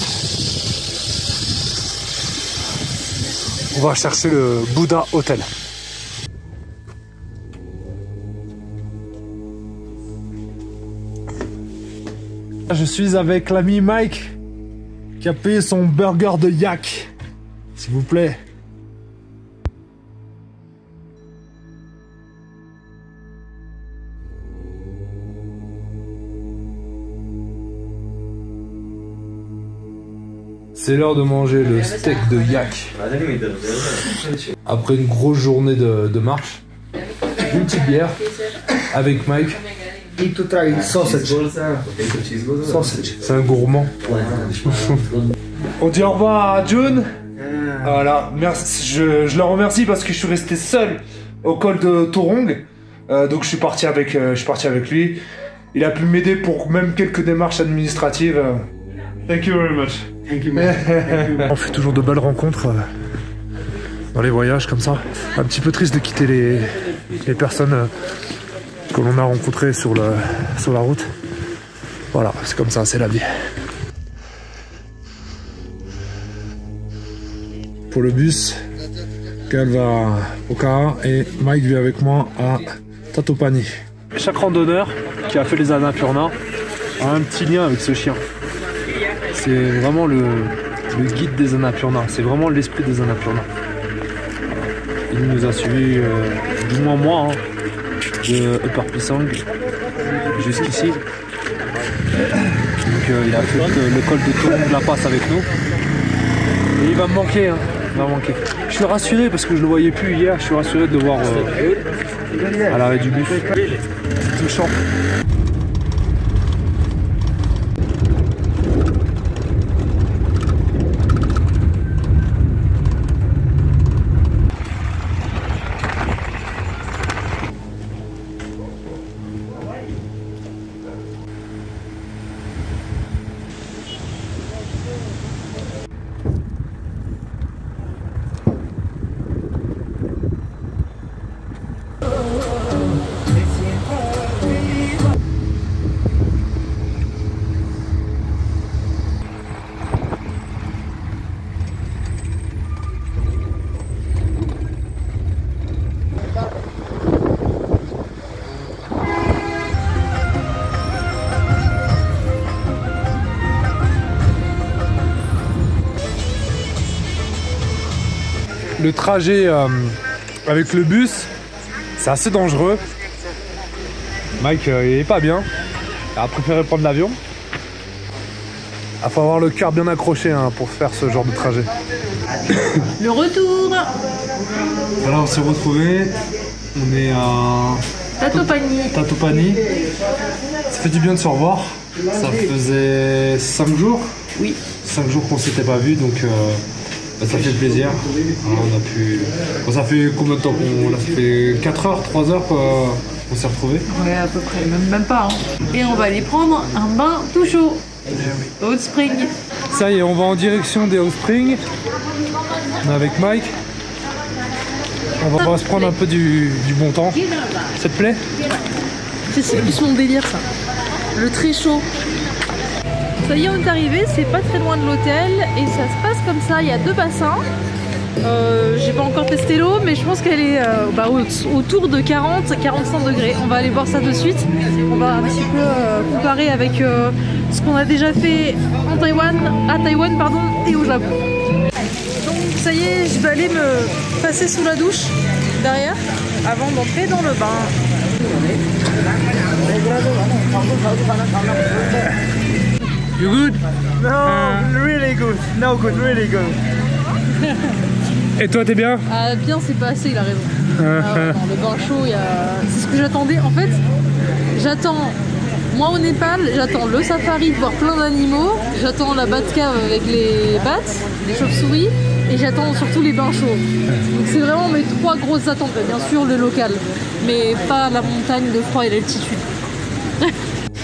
On va chercher le Buddha Hotel. Je suis avec l'ami Mike qui a payé son burger de yak, s'il vous plaît. C'est l'heure de manger le steak de yak. Après une grosse journée de marche, une petite bière avec Mike. Sausage. C'est un gourmand. On dit au revoir à June. Voilà, merci. Je le remercie parce que je suis resté seul au col de Torong. Donc je suis parti avec lui. Il a pu m'aider pour même quelques démarches administratives. Thank you very much. On fait toujours de belles rencontres dans les voyages comme ça. Un petit peu triste de quitter les personnes que l'on a rencontrés sur la route. Voilà, c'est comme ça, c'est la vie. Pour le bus, Gal va à Pokhara et Mike vient avec moi à Tatopani. Chaque randonneur qui a fait les Annapurna a un petit lien avec ce chien. C'est vraiment le guide des Annapurna, c'est vraiment l'esprit des Annapurna. Il nous a suivis du moins moi, hein, de Upper Pisang jusqu'ici. Donc il a fait le col de Toulon de la Passe avec nous. Et il va me manquer, hein. Il va manquer. Je suis rassuré parce que je le voyais plus hier, je suis rassuré de le voir à l'arrêt du bus. C'est touchant. Le trajet avec le bus, c'est assez dangereux. Mike, il est pas bien. Il a préféré prendre l'avion. Il faut avoir le cœur bien accroché hein, pour faire ce genre de trajet.
Le retour.
Voilà, on s'est retrouvés. On est à Tatopani. Ça fait du bien de se revoir. Ça faisait 5 jours.
Oui.
5 jours qu'on s'était pas vus, donc ça fait plaisir. Alors, on a pu. Bon, ça fait combien de temps qu'on. Là, ça fait 4 heures, 3 heures qu'on s'est retrouvés.
Ouais, à peu près, même pas. Hein. Et on va aller prendre un bain tout chaud. Hot Spring.
Ça y est, on va en direction des Hot Springs. On est avec Mike. On va se prendre un peu du bon temps. Ça te plaît?
C'est plus mon délire ça. Le très chaud. Ça y est, on est arrivé, c'est pas très loin de l'hôtel et ça se passe comme ça, il y a 2 bassins. J'ai pas encore testé l'eau, mais je pense qu'elle est autour de 40-45 degrés. On va aller voir ça de suite. On va un petit peu comparer avec ce qu'on a déjà fait à Taïwan et au Japon. Donc ça y est, je vais aller me passer sous la douche derrière avant d'entrer dans le bain.
You good?
No, really good. No good, really good.
Et toi, t'es bien?
Ah, bien, c'est pas assez, il a raison. Non, le bain chaud, c'est ce que j'attendais. En fait, moi au Népal, j'attends le safari de voir plein d'animaux, j'attends la Batcave avec les bats, les chauves-souris, et j'attends surtout les bains chauds. Donc c'est vraiment mes 3 grosses attentes. Bien sûr, le local, mais pas la montagne, le froid et l'altitude.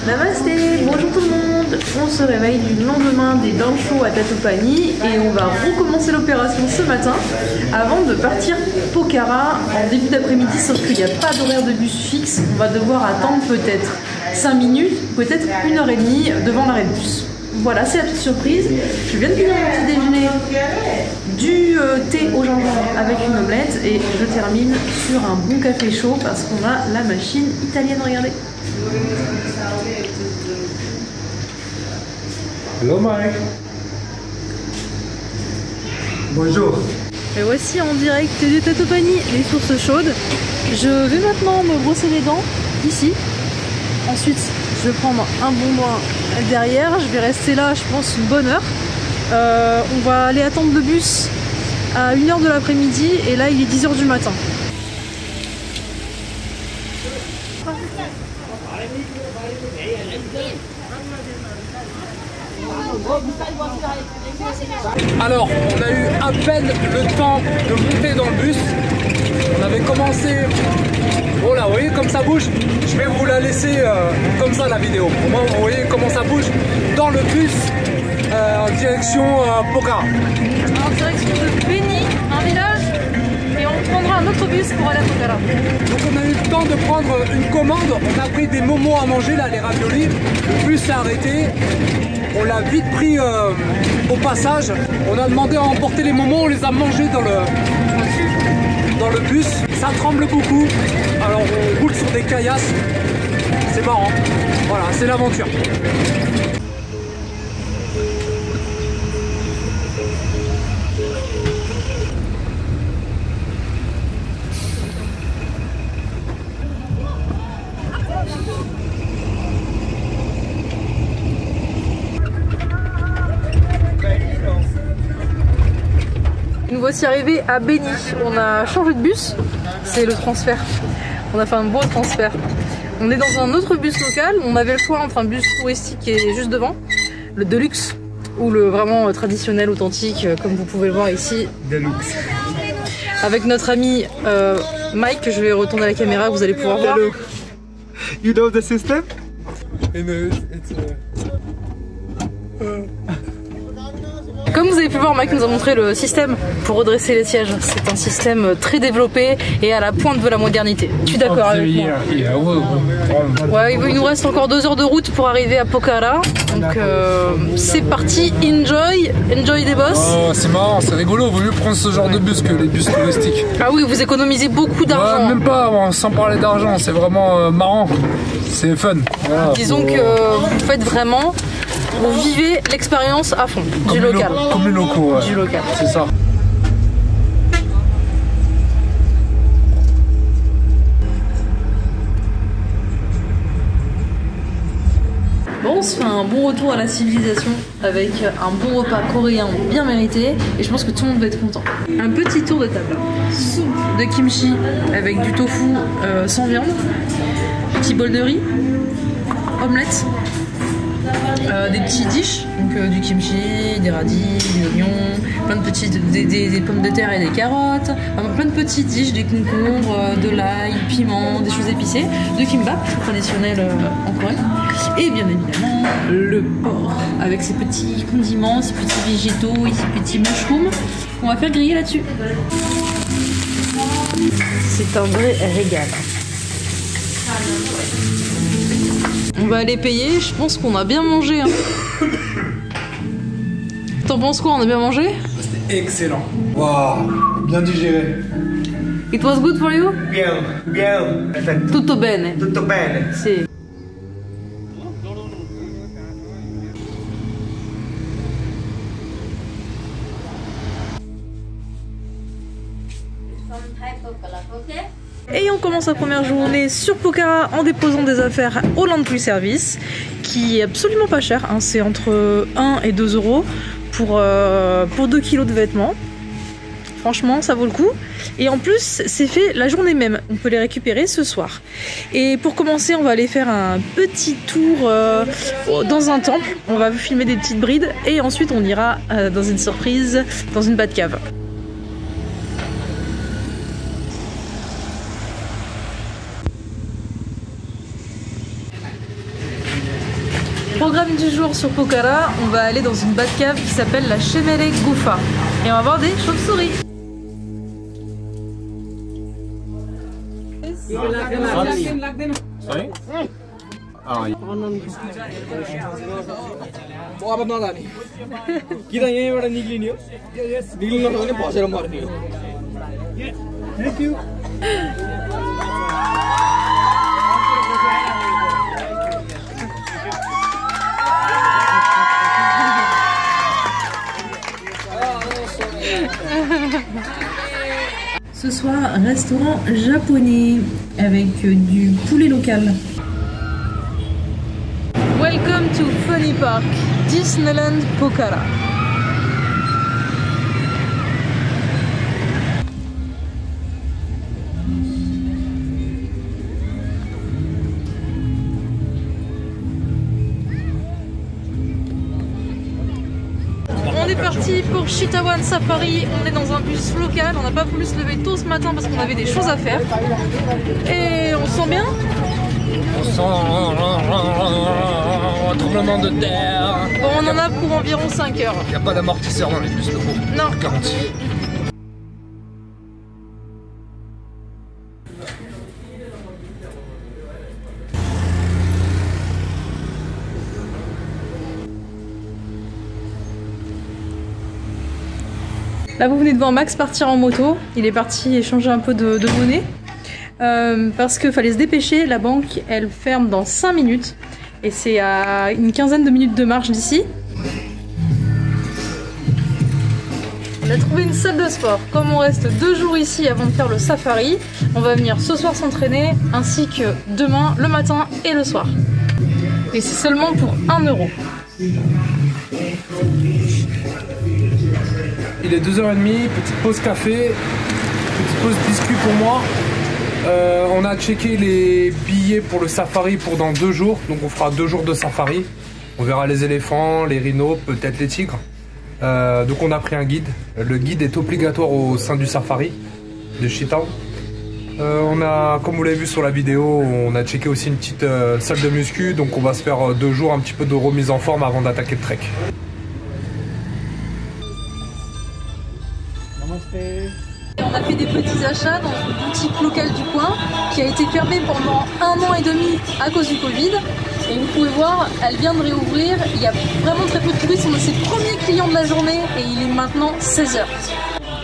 Namasté, bonjour tout le monde. On se réveille du lendemain des bains chauds à Tatopani et on va recommencer l'opération ce matin avant de partir Pokhara en début d'après-midi, sauf qu'il n'y a pas d'horaire de bus fixe. On va devoir attendre peut-être 5 minutes, peut-être 1h30 devant l'arrêt de bus. Voilà, c'est la petite surprise. Je viens de finir mon petit déjeuner, du thé au gingembre avec une omelette et je termine sur un bon café chaud parce qu'on a la machine italienne, regardez.
Hello Mike.
Bonjour.
Et voici en direct de Tatopani, les sources chaudes. Je vais maintenant me brosser les dents ici. Ensuite, je vais prendre un bon bain derrière. Je vais rester là, je pense, une bonne heure. On va aller attendre le bus à 1h de l'après-midi et là, il est 10h du matin.
Alors, on a eu à peine le temps de monter dans le bus. On avait commencé... Oh là, vous voyez comme ça bouge. Je vais vous la laisser comme ça la vidéo. Au moins, vous voyez comment ça bouge dans le bus en direction Pokhara.
En direction de Beni, un village, et on prendra un autre bus pour aller à Pokhara.
Donc on a eu le temps de prendre une commande, on a pris des momos à manger là, les raviolis, le bus s'est arrêté, on l'a vite pris au passage, on a demandé à emporter les momos, on les a mangés dans le bus, ça tremble beaucoup, alors on roule sur des caillasses, c'est marrant, voilà, c'est l'aventure.
Nous voici arrivés à Beni. On a changé de bus, c'est le transfert. On a fait un beau transfert. On est dans un autre bus local. On avait le choix entre un bus touristique qui est juste devant, le Deluxe, ou le vraiment traditionnel, authentique, comme vous pouvez le voir ici. Deluxe. Avec notre ami Mike, je vais retourner à la caméra, vous allez pouvoir voir.
You know the system?
Comme vous avez pu voir, Mike nous a montré le système pour redresser les sièges. C'est un système très développé et à la pointe de la modernité. Tu es d'accord avec moi? Ouais, il nous reste encore 2 heures de route pour arriver à Pokhara. Donc c'est parti, enjoy des boss.
Oh, c'est marrant, c'est rigolo, vaut mieux prendre ce genre de bus que les bus touristiques.
Ah oui, vous économisez beaucoup d'argent.
Ouais, même pas, sans parler d'argent, c'est vraiment marrant, c'est fun. Voilà,
disons que vous faites vraiment... Vous vivez l'expérience à fond, du local.
Comme les locaux, ouais.
Du local.
C'est ça.
Bon, on se fait un bon retour à la civilisation avec un bon repas coréen bien mérité et je pense que tout le monde va être content. Un petit tour de table. Soupe de kimchi avec du tofu sans viande, petit bol de riz, omelette. Des petits dish, donc du kimchi, des radis, des oignons, plein de petites, des pommes de terre et des carottes, plein de petits dish, des concombres, de l'ail, piment, des choses épicées, de kimbap traditionnel en Corée, et bien évidemment le porc avec ses petits condiments, ses petits végétaux et ses petits mushrooms. On va faire griller là-dessus. C'est un vrai régal. On va aller payer, je pense qu'on a bien mangé. Hein. T'en penses quoi, on a bien mangé?
C'était excellent. Waouh, bien digéré.
It was good for you?
Bien.
Tutto bene.
Tutto bene.
Si. Et on commence la première journée sur Pokhara en déposant des affaires au Laundry Service, qui est absolument pas cher, hein. C'est entre 1 et 2 euros pour 2 kilos de vêtements. Franchement, ça vaut le coup. Et en plus, c'est fait la journée même. On peut les récupérer ce soir. Et pour commencer, on va aller faire un petit tour dans un temple. On va filmer des petites brides et ensuite on ira dans une surprise, dans une Batcave. Programme du jour sur Pokhara, on va aller dans une Batcave qui s'appelle la Chemere Gufa et on va voir des chauves-souris. Ce soir, un restaurant japonais avec du poulet local. Welcome to Funny Park, Disneyland Pokhara. On est parti pour Chitawan Safari, on est dans un bus local, on n'a pas voulu se lever tôt ce matin parce qu'on avait des choses à faire. Et on se sent bien?
On sent un tremblement de terre.
Bon, on en a pour environ 5 heures.
Il n'y a pas d'amortisseur dans les bus locaux.
Non.
Garantie.
Là vous venez de voir Max partir en moto, il est parti échanger un peu de monnaie. Parce qu'il fallait se dépêcher, la banque elle ferme dans 5 minutes et c'est à une quinzaine de minutes de marche d'ici. On a trouvé une salle de sport. Comme on reste 2 jours ici avant de faire le safari, on va venir ce soir s'entraîner ainsi que demain, le matin et le soir. Et c'est seulement pour 1 €.
Il est 2h30, petite pause café, petite pause biscuit pour moi. On a checké les billets pour le safari pour dans 2 jours, donc on fera 2 jours de safari. On verra les éléphants, les rhinos, peut-être les tigres. Donc on a pris un guide. Le guide est obligatoire au sein du safari de Chitang. On a, comme vous l'avez vu sur la vidéo, on a checké aussi une petite salle de muscu, donc on va se faire 2 jours un petit peu de remise en forme avant d'attaquer le trek.
On a fait des petits achats dans une boutique locale du coin qui a été fermée pendant 1 an et demi à cause du Covid. Et vous pouvez voir, elle vient de réouvrir. Il y a vraiment très peu de touristes. On est ses premiers clients de la journée et il est maintenant 16 h.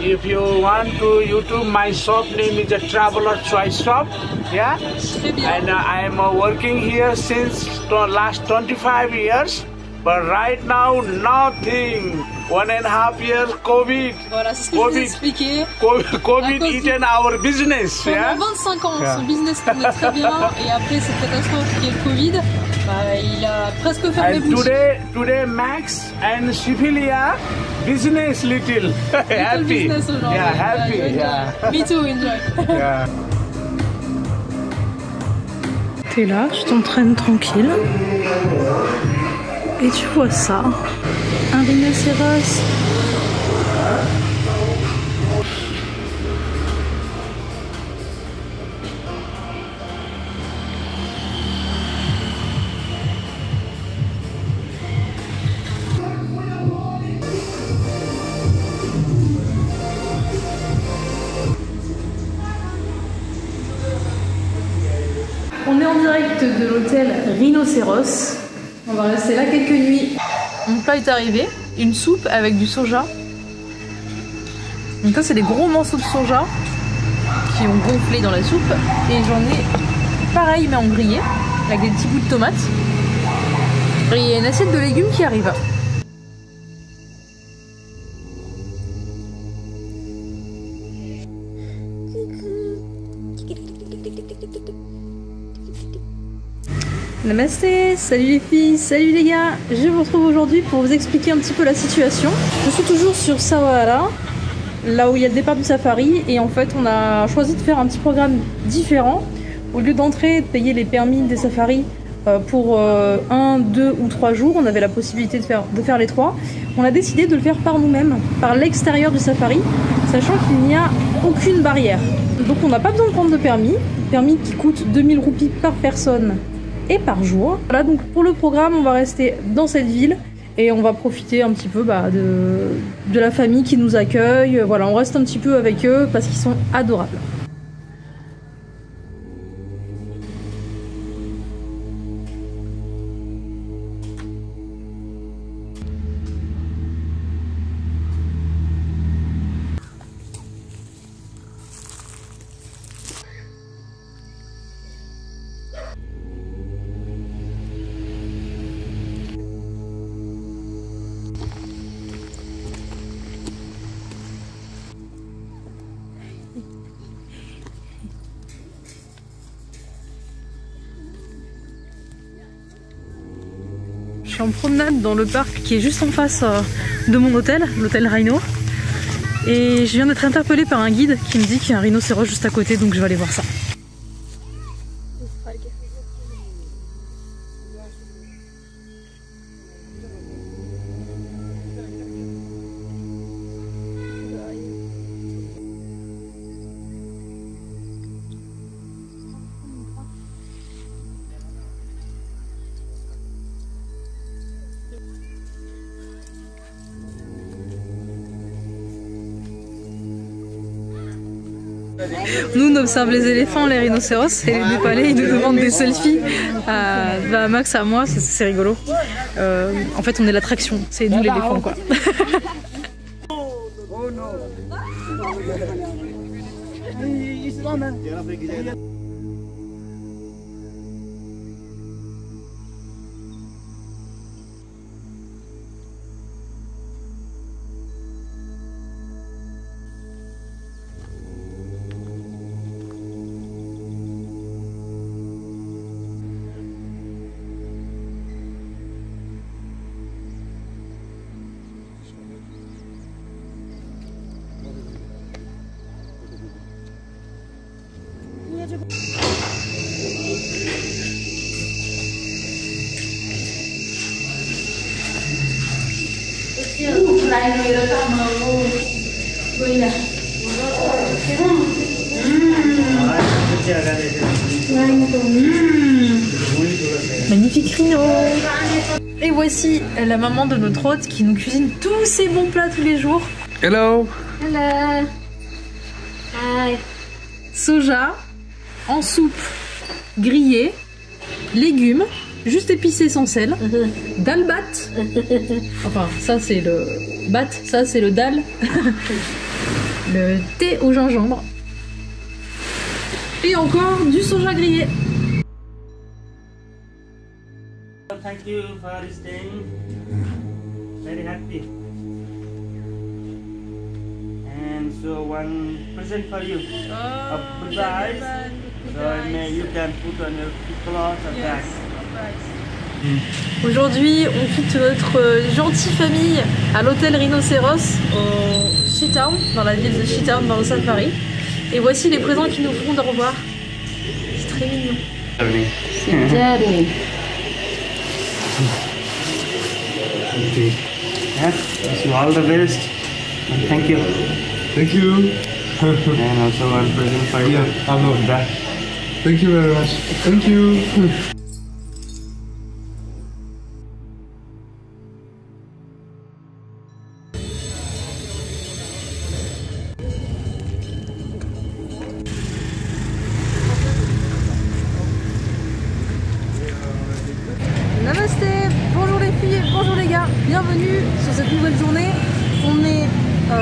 If you want to YouTube, my shop name is a Traveler Choice Shop. Yeah.
Très bien.
And I am working here since the last 25 years. But right now, nothing. 1.5 years COVID.
Voilà, c'est ce que je vous ai expliqué.
COVID eaten our business.
Pendant 25 ans, son business tournait très bien. Et après cette catastrophe qui est le Covid, il a presque fermé boutique.
Today Max and Shifilia, business little. Happy.
Business aujourd'hui.
Yeah, happy.
Yeah. Me too, enjoy.
Yeah.
T'es là, tu t'entraînes tranquille. Et tu vois ça, un rhinocéros. On est en direct de l'hôtel Rhinocéros. On va rester là quelques nuits. Mon plat est arrivé, une soupe avec du soja. Donc ça c'est des gros morceaux de soja qui ont gonflé dans la soupe. Et j'en ai pareil mais en grillé, avec des petits bouts de tomates. Et il y a une assiette de légumes qui arrive. Namasté, salut les filles, salut les gars. Je vous retrouve aujourd'hui pour vous expliquer un petit peu la situation. Je suis toujours sur Sawahara, là où il y a le départ du safari, et en fait on a choisi de faire un petit programme différent. Au lieu d'entrer et de payer les permis des safaris pour 1, 2 ou 3 jours, on avait la possibilité de faire les 3. On a décidé de le faire par nous-mêmes, par l'extérieur du safari, sachant qu'il n'y a aucune barrière. Donc on n'a pas besoin de prendre de permis qui coûte 2000 roupies par personne et par jour. Voilà, donc pour le programme, on va rester dans cette ville et on va profiter un petit peu de la famille qui nous accueille. Voilà, on reste un petit peu avec eux parce qu'ils sont adorables. Je suis en promenade dans le parc qui est juste en face de mon hôtel, l'hôtel Rhino. Et je viens d'être interpellée par un guide qui me dit qu'il y a un rhinocéros juste à côté, donc je vais aller voir ça. Nous, on observe les éléphants, les rhinocéros et les Népalais, ils nous demandent des selfies à Max, à moi, c'est rigolo. En fait, on est l'attraction, c'est nous l'éléphant quoi. Magnifique Rino. Et voici la maman de notre hôte qui nous cuisine tous ces bons plats tous les jours.
Hello.
Hello. Hi. Soja en soupe grillée, légumes, juste épicés sans sel, dal bat. Enfin, ça c'est le bat, ça c'est le dal. Le thé au gingembre. Et encore du soja grillé.
Thank you for staying. Very happy. And so one present for you. A prize. So you can put on your clothes and back.
Aujourd'hui, on quitte notre gentille famille à l'hôtel Rhinocéros au Shitown, dans la ville de Shitown, dans le safari. Et voici les présents qui nous feront de revoir. C'est très mignon. C'est Daddy.
Okay. Yeah, wish you all the best. And thank you.
Thank you.
And also one present for you.
Yeah, I know that. Thank you very much. Thank you.
Namasté, bonjour les filles, bonjour les gars, bienvenue sur cette nouvelle journée. On est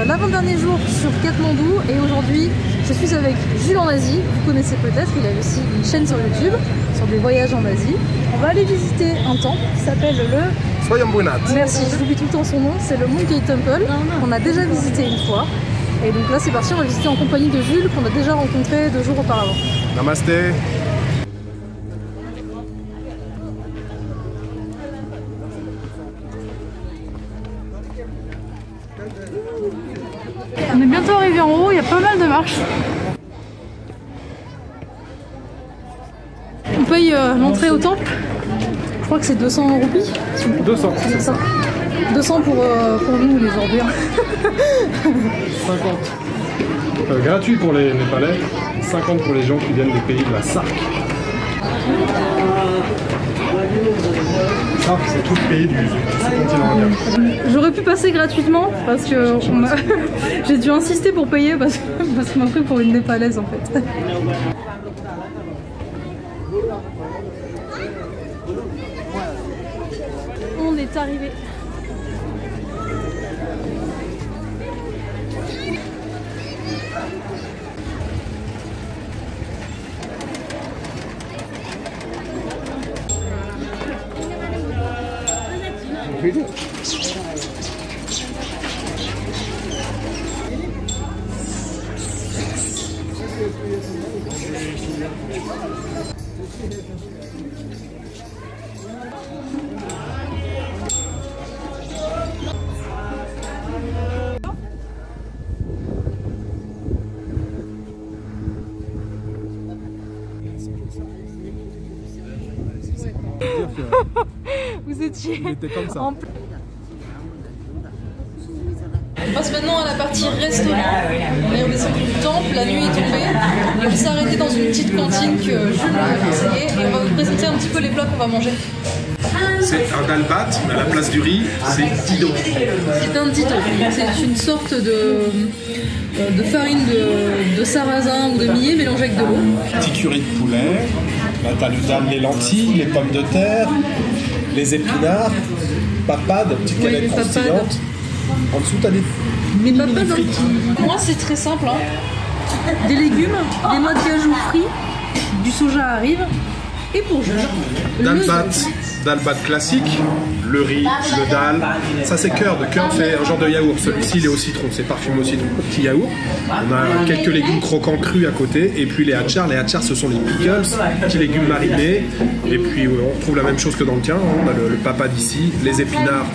l'avant-dernier jour sur Katmandou et aujourd'hui je suis avec Jules en Asie, vous connaissez peut-être, il a aussi une chaîne sur YouTube sur des voyages en Asie. On va aller visiter un temple qui s'appelle le
Swayambunat.
Merci, j'oublie tout le temps son nom, c'est le Monkey Temple qu'on a déjà visité une fois. Et donc là c'est parti, on va visiter en compagnie de Jules qu'on a déjà rencontré 2 jours auparavant.
Namasté.
On est bientôt arrivé en haut, il y a pas mal de marches. On paye l'entrée au temple. Je crois que c'est 200 roupies.
200.
C'est ça. 200 pour nous les Européens.
50. Gratuit pour les Népalais, 50 pour les gens qui viennent des pays de la SARC. SARC, c'est tout le pays du continent indien.
J'aurais pu passer gratuitement parce que j'ai dû insister pour payer parce qu'on m'a pris pour une Népalaise en fait. On est arrivé. Vous étiez.
Il était comme ça.
On passe maintenant à la partie restaurant. On est descendu du temple, la nuit est tombée. Et on s'est arrêté dans une petite cantine que Jules m'a conseillé. Et on va vous présenter un petit peu les plats qu'on va manger.
C'est un dalbat, mais à la place du riz, c'est didon.
C'est un didon. C'est une sorte de farine de sarrasin ou de millet mélangée avec de l'eau.
Petit curry de poulet. Là, t'as le dame, les lentilles, les pommes de terre, les épinards, papades, petite canette croustillante. En dessous, t'as des mini frites.
Moi, c'est très simple. Hein. des légumes, des noix de cajou frits, du soja arrive. Et pour jeu,
dal bat classique, le riz, le dal, ça c'est curd. Curd c'est un genre de yaourt, celui-ci il est au citron, c'est parfumé au citron, petit yaourt. On a quelques légumes croquants crus à côté, et puis les achars ce sont les pickles, petits légumes marinés, et puis on trouve la même chose que dans le tien, on a le papad ici, les épinards,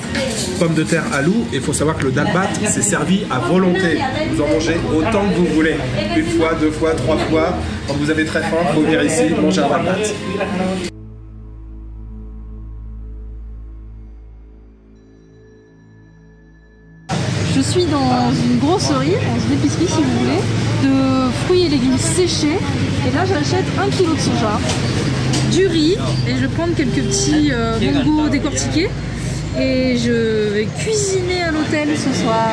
pommes de terre, alou, et il faut savoir que le dal bat c'est servi à volonté, vous en mangez autant que vous voulez, une fois, deux fois, trois fois, quand vous avez très faim, il faut venir ici, manger un dal bat.
Je suis dans une grosserie, dans une épicerie si vous voulez, de fruits et légumes séchés. Et là j'achète 1 kg de soja, du riz, et je vais prendre quelques petits mangos décortiqués. Et je vais cuisiner à l'hôtel ce soir.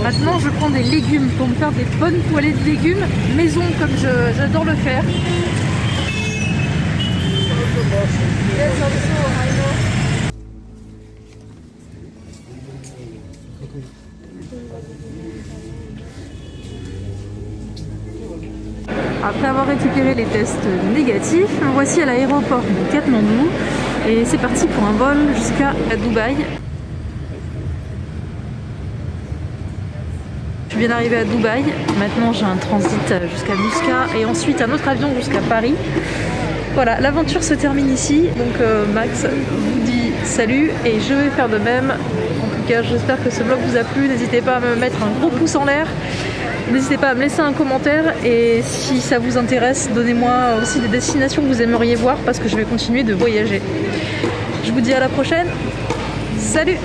Maintenant je prends des légumes pour me faire des bonnes poêlées de légumes maison comme j'adore le faire. Après avoir récupéré les tests négatifs, me voici à l'aéroport de Katmandou et c'est parti pour un vol jusqu'à Dubaï. Je viens d'arriver à Dubaï, maintenant j'ai un transit jusqu'à Muscat et ensuite un autre avion jusqu'à Paris. Voilà, l'aventure se termine ici, donc Max vous dit salut et je vais faire de même. En tout cas, j'espère que ce vlog vous a plu, n'hésitez pas à me mettre un gros pouce en l'air. N'hésitez pas à me laisser un commentaire et si ça vous intéresse, donnez-moi aussi des destinations que vous aimeriez voir parce que je vais continuer de voyager. Je vous dis à la prochaine, salut!